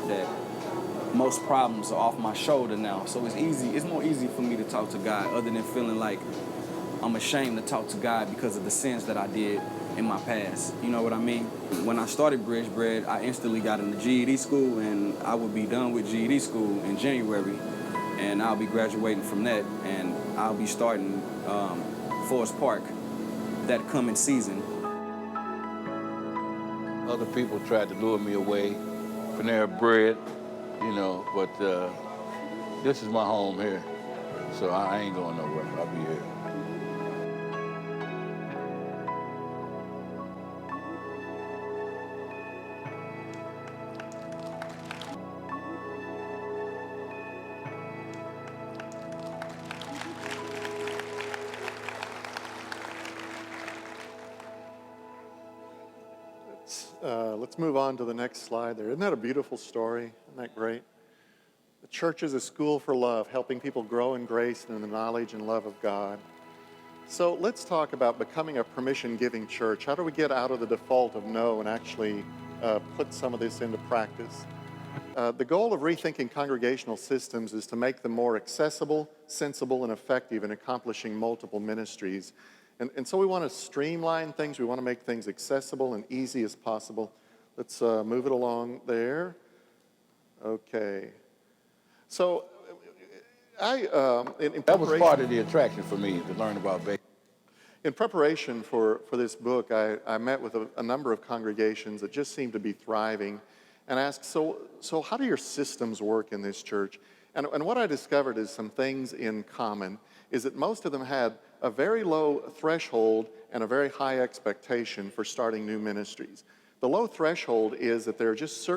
that most problems are off my shoulder now. So it's more easy for me to talk to God other than feeling like I'm ashamed to talk to God because of the sins that I did in my past. You know what I mean? When I started Bridge Bread, I instantly got into GED school, and I would be done with GED school in January, and I'll be graduating from that, and I'll be starting Forest Park that coming season. Other people tried to lure me away from their bread, you know, but this is my home here, so I ain't going nowhere. I'll be here. Let's move on to the next slide there. Isn't that a beautiful story? Isn't that great? The church is a school for love, helping people grow in grace and in the knowledge and love of God. So let's talk about becoming a permission-giving church. How do we get out of the default of no and actually put some of this into practice? The goal of rethinking congregational systems is to make them more accessible, sensible, and effective in accomplishing multiple ministries. And so we want to streamline things. We want to make things accessible and easy as possible. Let's move it along there. Okay. So That was part of the attraction for me, to learn about baking. In preparation for this book, I met with a number of congregations that just seemed to be thriving and asked, so how do your systems work in this church? And what I discovered is some things in common, is that most of them had a very low threshold and a very high expectation for starting new ministries. The low threshold is that there are just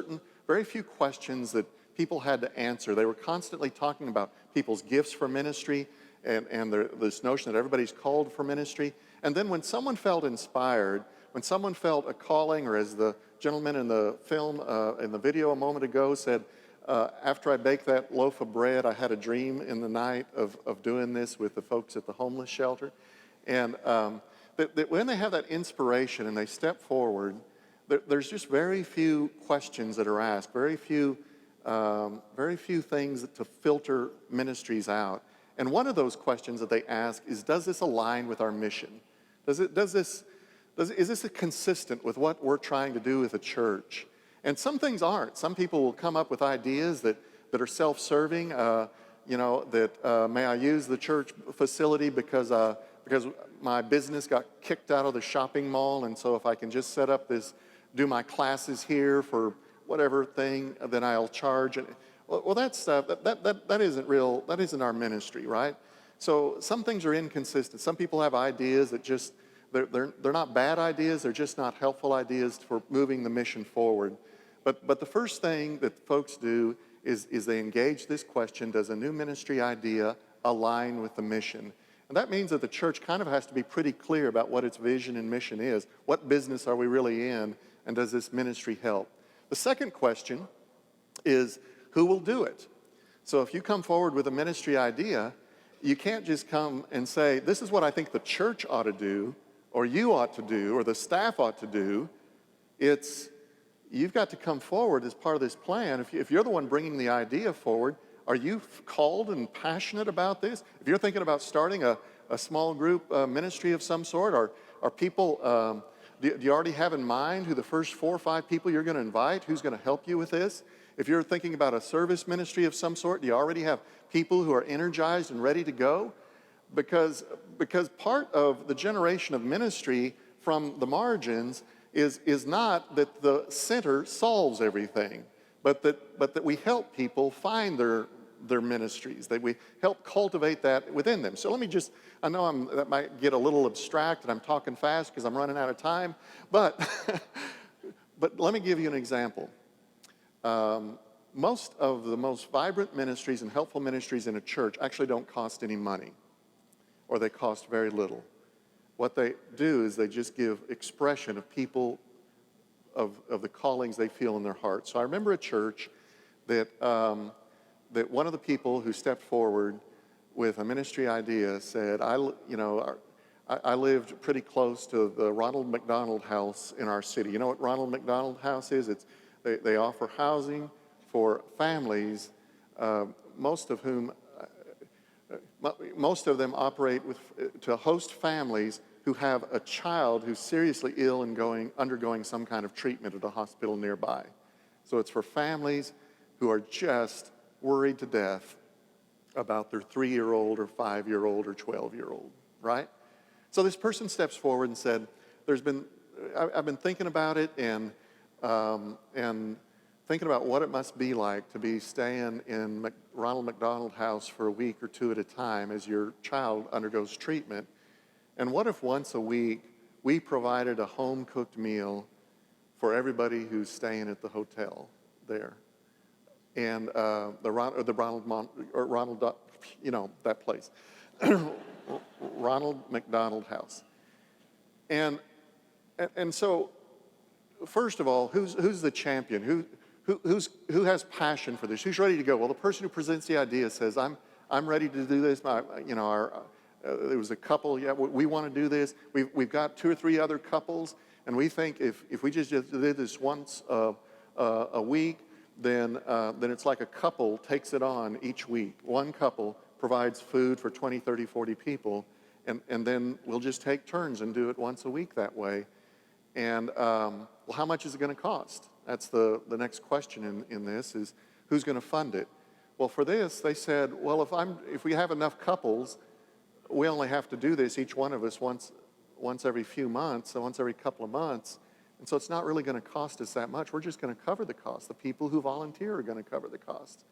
very few questions that people had to answer. They were constantly talking about people's gifts for ministry and this notion that everybody's called for ministry. And then when someone felt inspired, when someone felt a calling, or as the gentleman in the film, in the video a moment ago said, after I baked that loaf of bread, I had a dream in the night of doing this with the folks at the homeless shelter. And that when they have that inspiration and they step forward, there's just very few questions that are asked, very few things to filter ministries out. And one of those questions that they ask is, does this align with our mission? Is this consistent with what we're trying to do with the church? And some things aren't. Some people will come up with ideas that are self-serving. May I use the church facility because my business got kicked out of the shopping mall, and so if I can just set up do my classes here for whatever thing, then I'll charge. Well, that isn't real. That isn't our ministry, right? So some things are inconsistent. Some people have ideas that just they're not bad ideas. They're just not helpful ideas for moving the mission forward. But the first thing that folks do is they engage this question: does a new ministry idea align with the mission? And that means that the church kind of has to be pretty clear about what its vision and mission is. What business are we really in? And does this ministry help? The second question is, who will do it? So if you come forward with a ministry idea, you can't just come and say, this is what I think the church ought to do, or you ought to do, or the staff ought to do. You've got to come forward as part of this plan. If you're the one bringing the idea forward, are you called and passionate about this? If you're thinking about starting a small group ministry of some sort, are people, do you already have in mind who the first 4 or 5 people you're going to invite, who's going to help you with this? If you're thinking about a service ministry of some sort, do you already have people who are energized and ready to go? Because part of the generation of ministry from the margins is not that the center solves everything, but that we help people find their ministries, that we help cultivate that within them. So I know that might get a little abstract and I'm talking fast because I'm running out of time, but let me give you an example. Most of the most vibrant ministries and helpful ministries in a church actually don't cost any money, or they cost very little. What they do is they just give expression of people, of the callings they feel in their heart. So I remember a church that one of the people who stepped forward with a ministry idea said, I lived pretty close to the Ronald McDonald House in our city. You know what Ronald McDonald House is? They offer housing for families, most of them operate to host families who have a child who's seriously ill and undergoing some kind of treatment at a hospital nearby. So it's for families who are just worried to death about their 3-year-old or 5-year-old or 12-year-old, right? So this person steps forward and said, I've been thinking about it and thinking about what it must be like to be staying in Ronald McDonald House for a week or two at a time as your child undergoes treatment. And what if once a week we provided a home-cooked meal for everybody who's staying at the hotel there? And that place, Ronald McDonald House. And so, first of all, who's the champion? Who has passion for this? Who's ready to go? Well, the person who presents the idea says, I'm ready to do this. There was a couple, we want to do this. We've got 2 or 3 other couples, and we think if we just did this once a week, then it's like a couple takes it on each week. One couple provides food for 20, 30, 40 people, and then we'll just take turns and do it once a week that way. And well, how much is it going to cost? That's the next question in this is, who's going to fund it? Well, for this, they said, well, if we have enough couples, we only have to do this, each one of us, once every few months, so once every couple of months. And so it's not really going to cost us that much. We're just going to cover the cost. The people who volunteer are going to cover the cost.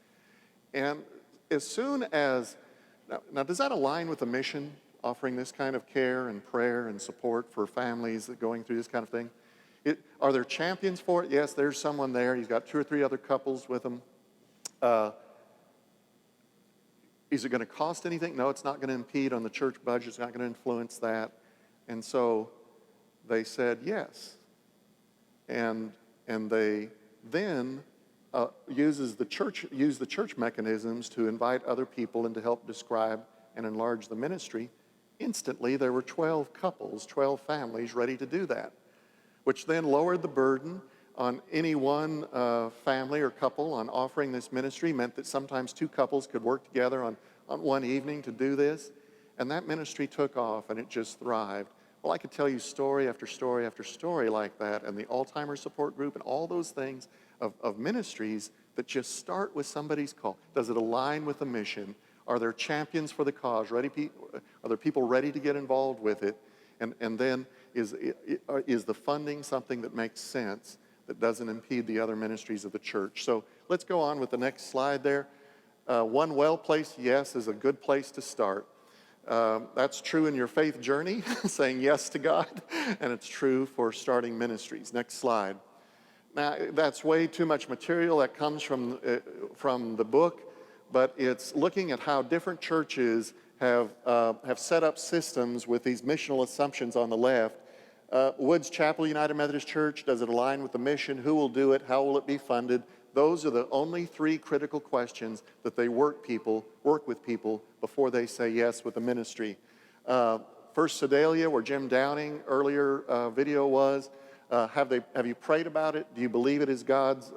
And as soon as, now does that align with the mission, offering this kind of care and prayer and support for families that are going through this kind of thing? Are there champions for it? Yes, there's someone there. He's got 2 or 3 other couples with him. Is it going to cost anything? No, it's not going to impede on the church budget. It's not going to influence that. And so they said yes. And they then use the church mechanisms to invite other people and to help describe and enlarge the ministry. Instantly, there were 12 couples, 12 families ready to do that, which then lowered the burden on any one family or couple on offering this ministry, meant that sometimes 2 couples could work together on one evening to do this. And that ministry took off and it just thrived. Well, I could tell you story after story after story like that, and the Alzheimer's support group and all those things of ministries that just start with somebody's call. Does it align with the mission? Are there champions for the cause? Are there people ready to get involved with it? And then is the funding something that makes sense, that doesn't impede the other ministries of the church? So let's go on with the next slide there. One well-placed yes is a good place to start. That's true in your faith journey, saying yes to God, and it's true for starting ministries. Next slide. Now, that's way too much material that comes from the book, but it's looking at how different churches have set up systems with these missional assumptions on the left. Woods Chapel United Methodist Church, does it align with the mission? Who will do it? How will it be funded? Those are the only 3 critical questions that they work with people before they say yes with the ministry. First Sedalia, where Jim Downing earlier video was, have you prayed about it? Do you believe it is God's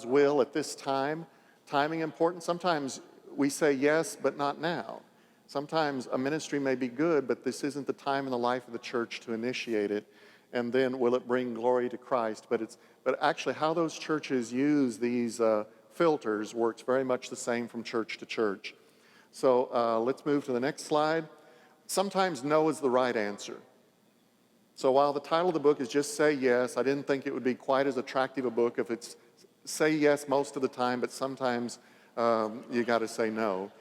will at this time? Timing important. Sometimes we say yes, but not now. Sometimes a ministry may be good, but this isn't the time in the life of the church to initiate it. And then will it bring glory to Christ? But actually how those churches use these filters works very much the same from church to church. So let's move to the next slide. Sometimes no is the right answer. So while the title of the book is just Say Yes, I didn't think it would be quite as attractive a book if it's say yes most of the time, but sometimes you got to say no.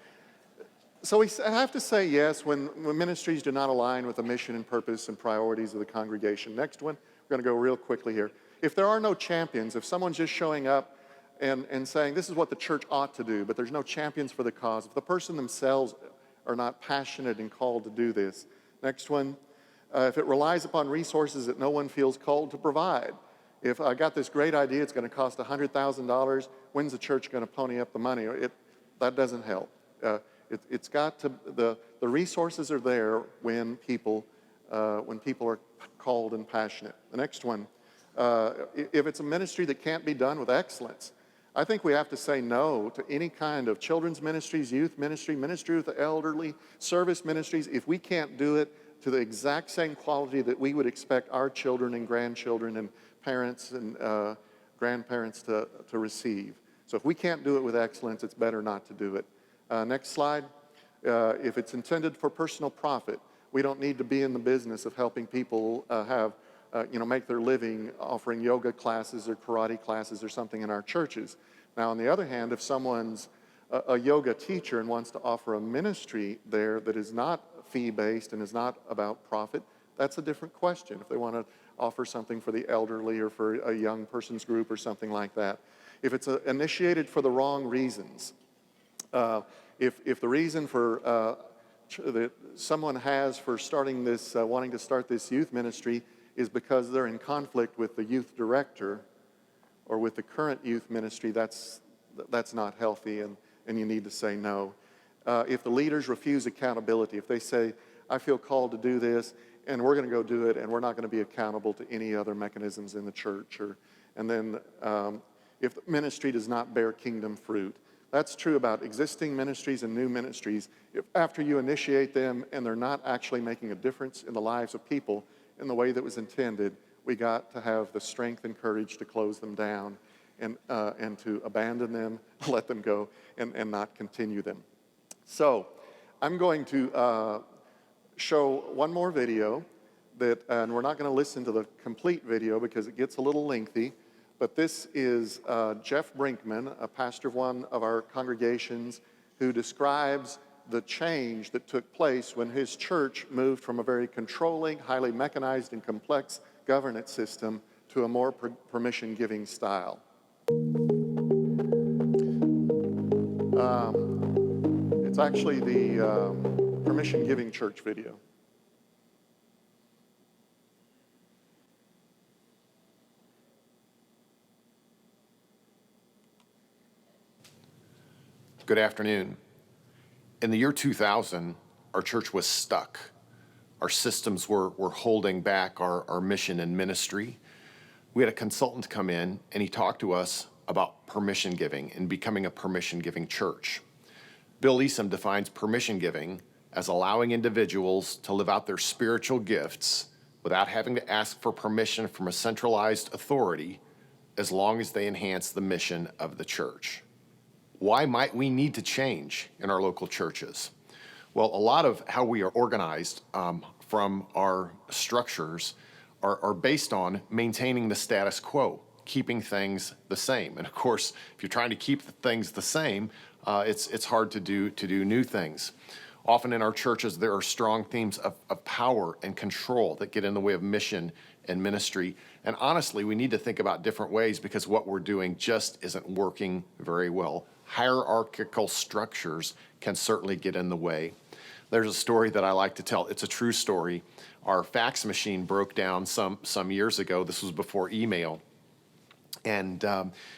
So we have to say yes when ministries do not align with the mission and purpose and priorities of the congregation. Next one, we're going to go real quickly here. If there are no champions, if someone's just showing up and saying this is what the church ought to do, but there's no champions for the cause, if the person themselves are not passionate and called to do this. Next one, if it relies upon resources that no one feels called to provide. If I got this great idea, it's going to cost $100,000, when's the church going to pony up the money? That doesn't help. It's got to, the resources are there when people are called and passionate. The next one, if it's a ministry that can't be done with excellence, I think we have to say no to any kind of children's ministries, youth ministry, ministry with the elderly, service ministries, if we can't do it to the exact same quality that we would expect our children and grandchildren and parents and grandparents to receive. So if we can't do it with excellence, it's better not to do it. Next slide. If it's intended for personal profit, we don't need to be in the business of helping people make their living offering yoga classes or karate classes or something in our churches. Now, on the other hand, if someone's a yoga teacher and wants to offer a ministry there that is not fee-based and is not about profit, that's a different question. If they want to offer something for the elderly or for a young person's group or something like that. If it's initiated for the wrong reasons, if the reason for that someone has for starting this, wanting to start this youth ministry is because they're in conflict with the youth director or with the current youth ministry, that's not healthy, and you need to say no. If the leaders refuse accountability, if they say, I feel called to do this, and we're going to go do it, and we're not going to be accountable to any other mechanisms in the church, and then if the ministry does not bear kingdom fruit. That's true about existing ministries and new ministries. If after you initiate them and they're not actually making a difference in the lives of people in the way that was intended, we got to have the strength and courage to close them down and to abandon them, let them go, and not continue them. So I'm going to show one more video and we're not going to listen to the complete video because it gets a little lengthy, but this is Jeff Brinkman, a pastor of one of our congregations, who describes the change that took place when his church moved from a very controlling, highly mechanized and complex governance system to a more permission-giving style. It's actually the permission-giving church video. Good afternoon. In the year 2000, our church was stuck. Our systems were holding back our mission and ministry. We had a consultant come in and he talked to us about permission giving and becoming a permission giving church. Bill Easom defines permission giving as allowing individuals to live out their spiritual gifts without having to ask for permission from a centralized authority, as long as they enhance the mission of the church. Why might we need to change in our local churches? Well, a lot of how we are organized from our structures are based on maintaining the status quo, keeping things the same. And of course, if you're trying to keep things the same, it's hard to do new things. Often in our churches, there are strong themes of power and control that get in the way of mission and ministry. And honestly, we need to think about different ways because what we're doing just isn't working very well. Hierarchical structures can certainly get in the way. There's a story that I like to tell. It's a true story. Our fax machine broke down some years ago. This was before email. And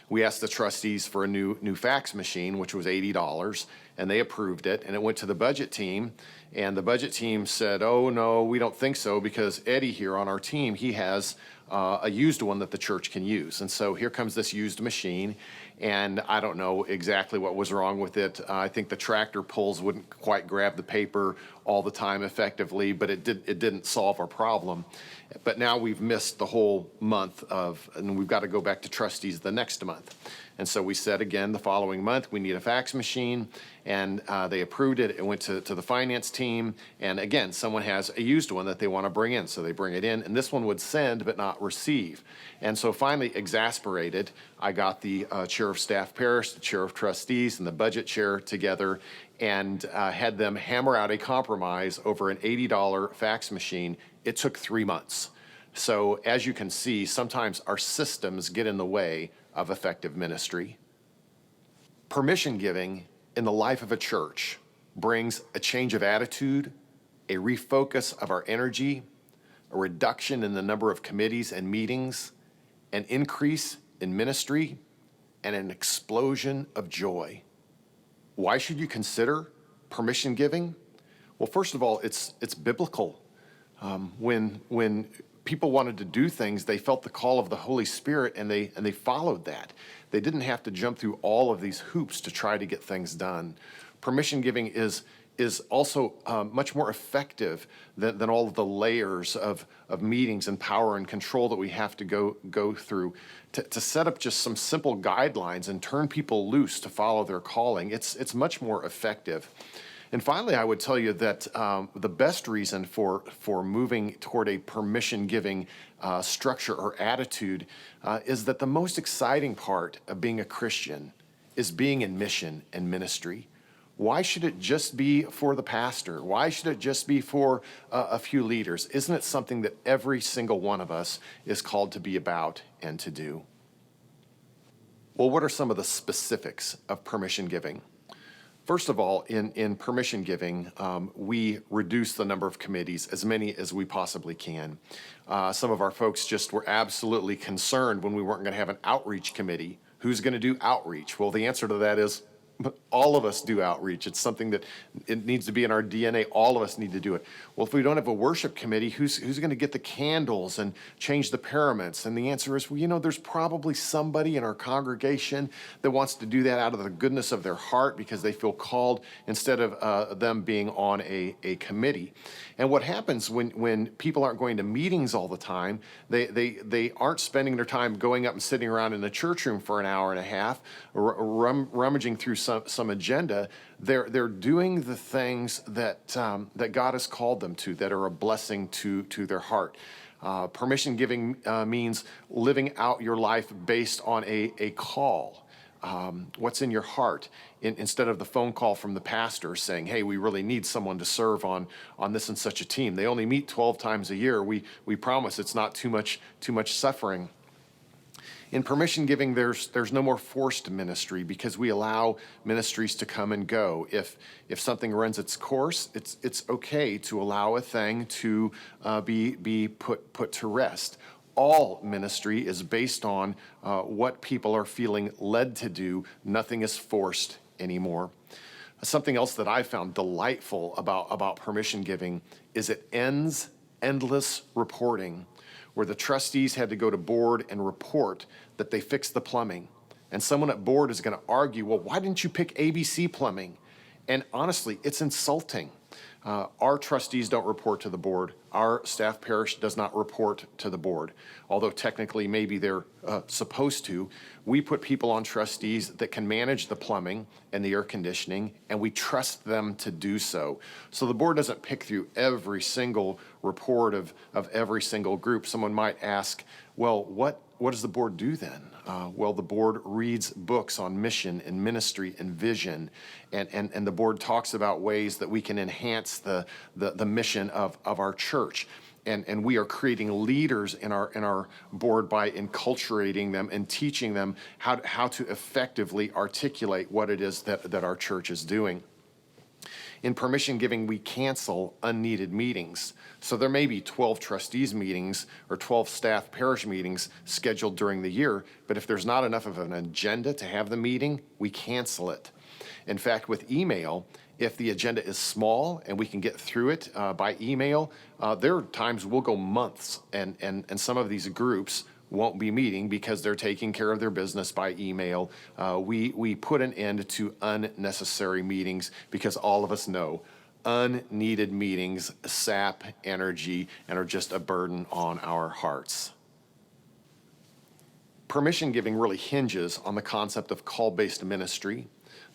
we asked the trustees for a new fax machine, which was $80, and they approved it. And it went to the budget team, and the budget team said, oh, no, we don't think so, because Eddie here on our team, he has a used one that the church can use. And so here comes this used machine, and I don't know exactly what was wrong with it. I think the tractor pulls wouldn't quite grab the paper all the time effectively, but it didn't solve our problem. But now we've missed the whole month and we've got to go back to trustees the next month. And so we said again the following month, we need a fax machine, and they approved it. It went to the finance team, and again, someone has a used one that they want to bring in, so they bring it in, and this one would send but not receive. And so finally, exasperated, I got the chair of staff parish, the chair of trustees, and the budget chair together, and had them hammer out a compromise over an $80 fax machine. It took 3 months. So as you can see, sometimes our systems get in the way of effective ministry. Permission giving in the life of a church brings a change of attitude, a refocus of our energy, a reduction in the number of committees and meetings, an increase in ministry, and an explosion of joy. Why should you consider permission giving? Well, first of all, it's biblical. When people wanted to do things, they felt the call of the Holy Spirit, and they followed that. They didn't have to jump through all of these hoops to try to get things done. Permission giving is also much more effective than all of the layers of meetings and power and control that we have to go through to set up just some simple guidelines and turn people loose to follow their calling. It's much more effective. And finally, I would tell you that the best reason for moving toward a permission-giving structure or attitude is that the most exciting part of being a Christian is being in mission and ministry. Why should it just be for the pastor? Why should it just be for a few leaders? Isn't it something that every single one of us is called to be about and to do? Well, what are some of the specifics of permission giving? First of all, in permission giving, we reduce the number of committees, as many as we possibly can. Some of our folks just were absolutely concerned when we weren't going to have an outreach committee. Who's going to do outreach? Well, the answer to that is all of us do outreach. It's something that it needs to be in our DNA. All of us need to do it. Well, if we don't have a worship committee, who's going to get the candles and change the paraments? And the answer is, well, there's probably somebody in our congregation that wants to do that out of the goodness of their heart because they feel called instead of them being on a committee. And what happens when people aren't going to meetings all the time, they aren't spending their time going up and sitting around in the church room for an hour and a half, rummaging through some agenda. They're doing the things that God has called them to, that are a blessing to their heart. Permission giving means living out your life based on a call. What's in your heart, instead of the phone call from the pastor saying, hey, we really need someone to serve on this and such a team. They only meet 12 times a year. We promise it's not too much suffering. In permission giving, there's no more forced ministry because we allow ministries to come and go. If something runs its course, it's okay to allow a thing to be put to rest. All ministry is based on what people are feeling led to do. Nothing is forced anymore. Something else that I found delightful about permission giving is it ends endless reporting, where the trustees had to go to board and report that they fixed the plumbing. And someone at board is going to argue, well, why didn't you pick ABC plumbing? And honestly, it's insulting. Our trustees don't report to the board. Our staff parish does not report to the board. Although technically maybe they're supposed to, we put people on trustees that can manage the plumbing and the air conditioning, and we trust them to do so. So the board doesn't pick through every single report of every single group. Someone might ask, well, what does the board do then? Well, the board reads books on mission and ministry and vision, and the board talks about ways that we can enhance the mission of our church. And we are creating leaders in our board by enculturating them and teaching them how to effectively articulate what it is that our church is doing. In permission giving, we cancel unneeded meetings. So there may be 12 trustees meetings or 12 staff parish meetings scheduled during the year, but if there's not enough of an agenda to have the meeting, we cancel it. In fact, with email, if the agenda is small and we can get through it by email, there are times we'll go months and some of these groups won't be meeting because they're taking care of their business by email. We put an end to unnecessary meetings because all of us know unneeded meetings sap energy and are just a burden on our hearts. Permission giving really hinges on the concept of call-based ministry,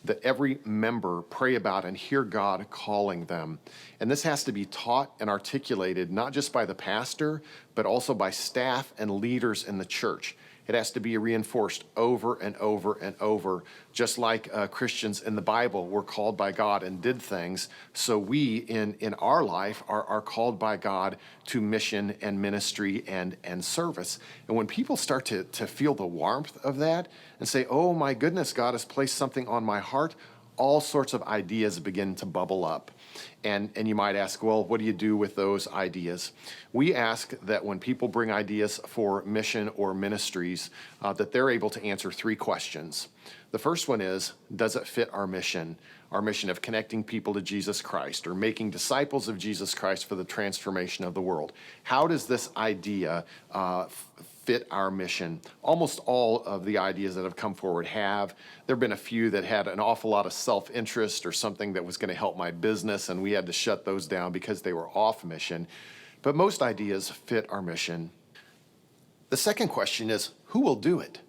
that every member pray about and hear God calling them. And this has to be taught and articulated not just by the pastor, but also by staff and leaders in the church. It has to be reinforced over and over and over, just like Christians in the Bible were called by God and did things. So we in our life are called by God to mission and ministry and service. And when people start to feel the warmth of that and say, oh my goodness, God has placed something on my heart, all sorts of ideas begin to bubble up. And you might ask, well, what do you do with those ideas? We ask that when people bring ideas for mission or ministries, that they're able to answer 3 questions. The first one is, does it fit our mission? Our mission of connecting people to Jesus Christ or making disciples of Jesus Christ for the transformation of the world. How does this idea fit our mission? Almost all of the ideas that have come forward have. There have been a few that had an awful lot of self-interest or something that was going to help my business, and we had to shut those down because they were off mission. But most ideas fit our mission. The second question is, who will do it?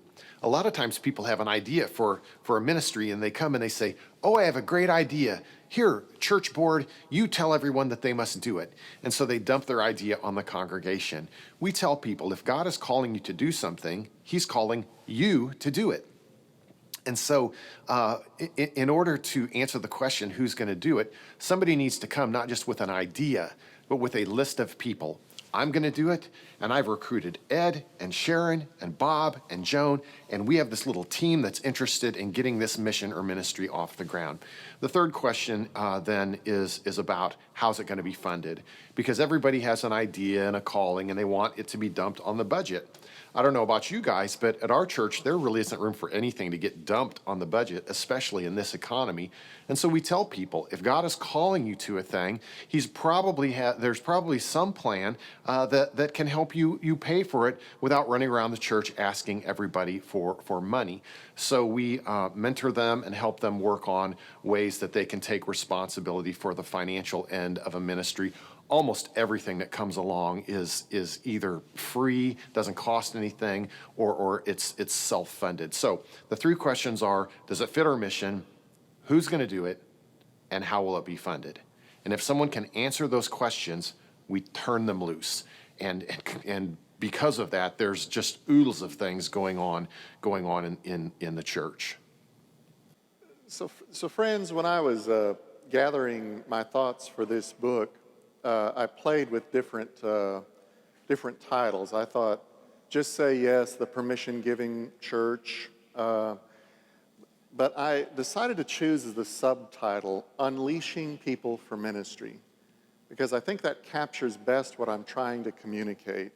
A lot of times people have an idea for a ministry and they come and they say, oh, I have a great idea. Here, church board, you tell everyone that they must do it. And so they dump their idea on the congregation. We tell people, if God is calling you to do something, he's calling you to do it. And so in order to answer the question, who's going to do it, somebody needs to come not just with an idea, but with a list of people. I'm going to do it, and I've recruited Ed and Sharon and Bob and Joan, and we have this little team that's interested in getting this mission or ministry off the ground. The third question then is about how's it going to be funded? Because everybody has an idea and a calling, and they want it to be dumped on the budget. I don't know about you guys, but at our church, there really isn't room for anything to get dumped on the budget, especially in this economy. And so we tell people, if God is calling you to a thing, there's probably some plan that can help you pay for it without running around the church asking everybody for money. So we mentor them and help them work on ways that they can take responsibility for the financial end of a ministry. Almost everything that comes along is either free, doesn't cost anything, or it's self-funded. So the 3 questions are, does it fit our mission? Who's going to do it? And how will it be funded? And if someone can answer those questions, we turn them loose. And because of that, there's just oodles of things going on in the church. So friends, when I was gathering my thoughts for this book, I played with different titles. I thought, just say yes, the permission-giving church. But I decided to choose as the subtitle, Unleashing People for Ministry, because I think that captures best what I'm trying to communicate.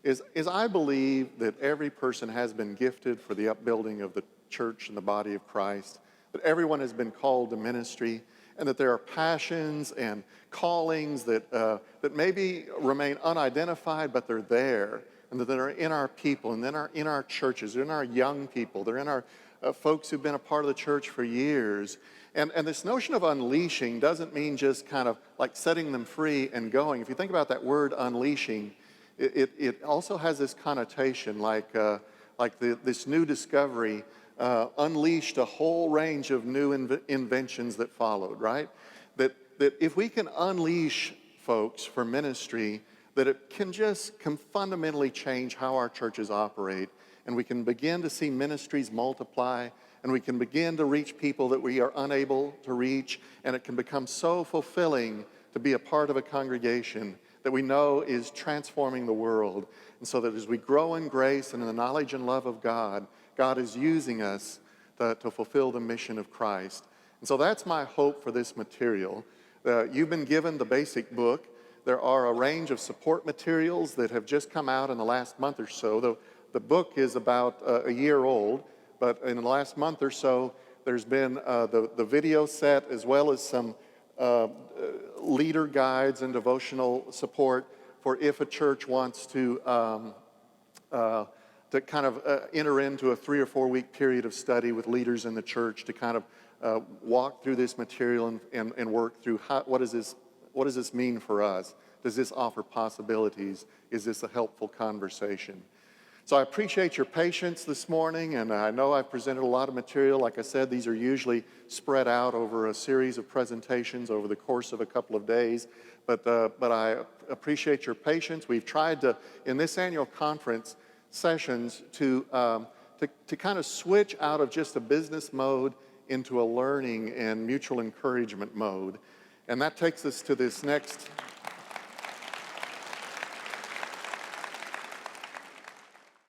Is I believe that every person has been gifted for the upbuilding of the church and the body of Christ, that everyone has been called to ministry, and that there are passions and callings that maybe remain unidentified, but they're there, and that they're in our people, and then in our churches, they're in our young people, they're in our folks who've been a part of the church for years. And this notion of unleashing doesn't mean just kind of like setting them free and going. If you think about that word unleashing, it also has this connotation like this new discovery unleashed a whole range of new inventions that followed, right? That if we can unleash folks for ministry, that it can fundamentally change how our churches operate, and we can begin to see ministries multiply, and we can begin to reach people that we are unable to reach, and it can become so fulfilling to be a part of a congregation that we know is transforming the world. And so that as we grow in grace and in the knowledge and love of God, God is using us to fulfill the mission of Christ. And so that's my hope for this material. You've been given the basic book. There are a range of support materials that have just come out in the last month or so. The book is about a year old, but in the last month or so, there's been the video set as well as some leader guides and devotional support for if a church wants to kind of enter into a 3 or 4 week period of study with leaders in the church to kind of walk through this material and work through what does this mean for us? Does this offer possibilities? Is this a helpful conversation? So I appreciate your patience this morning, and I know I've presented a lot of material. Like I said, these are usually spread out over a series of presentations over the course of a couple of days, but I appreciate your patience. We've tried to, in this annual conference sessions, to kind of switch out of just a business mode into a learning and mutual encouragement mode. And that takes us to this next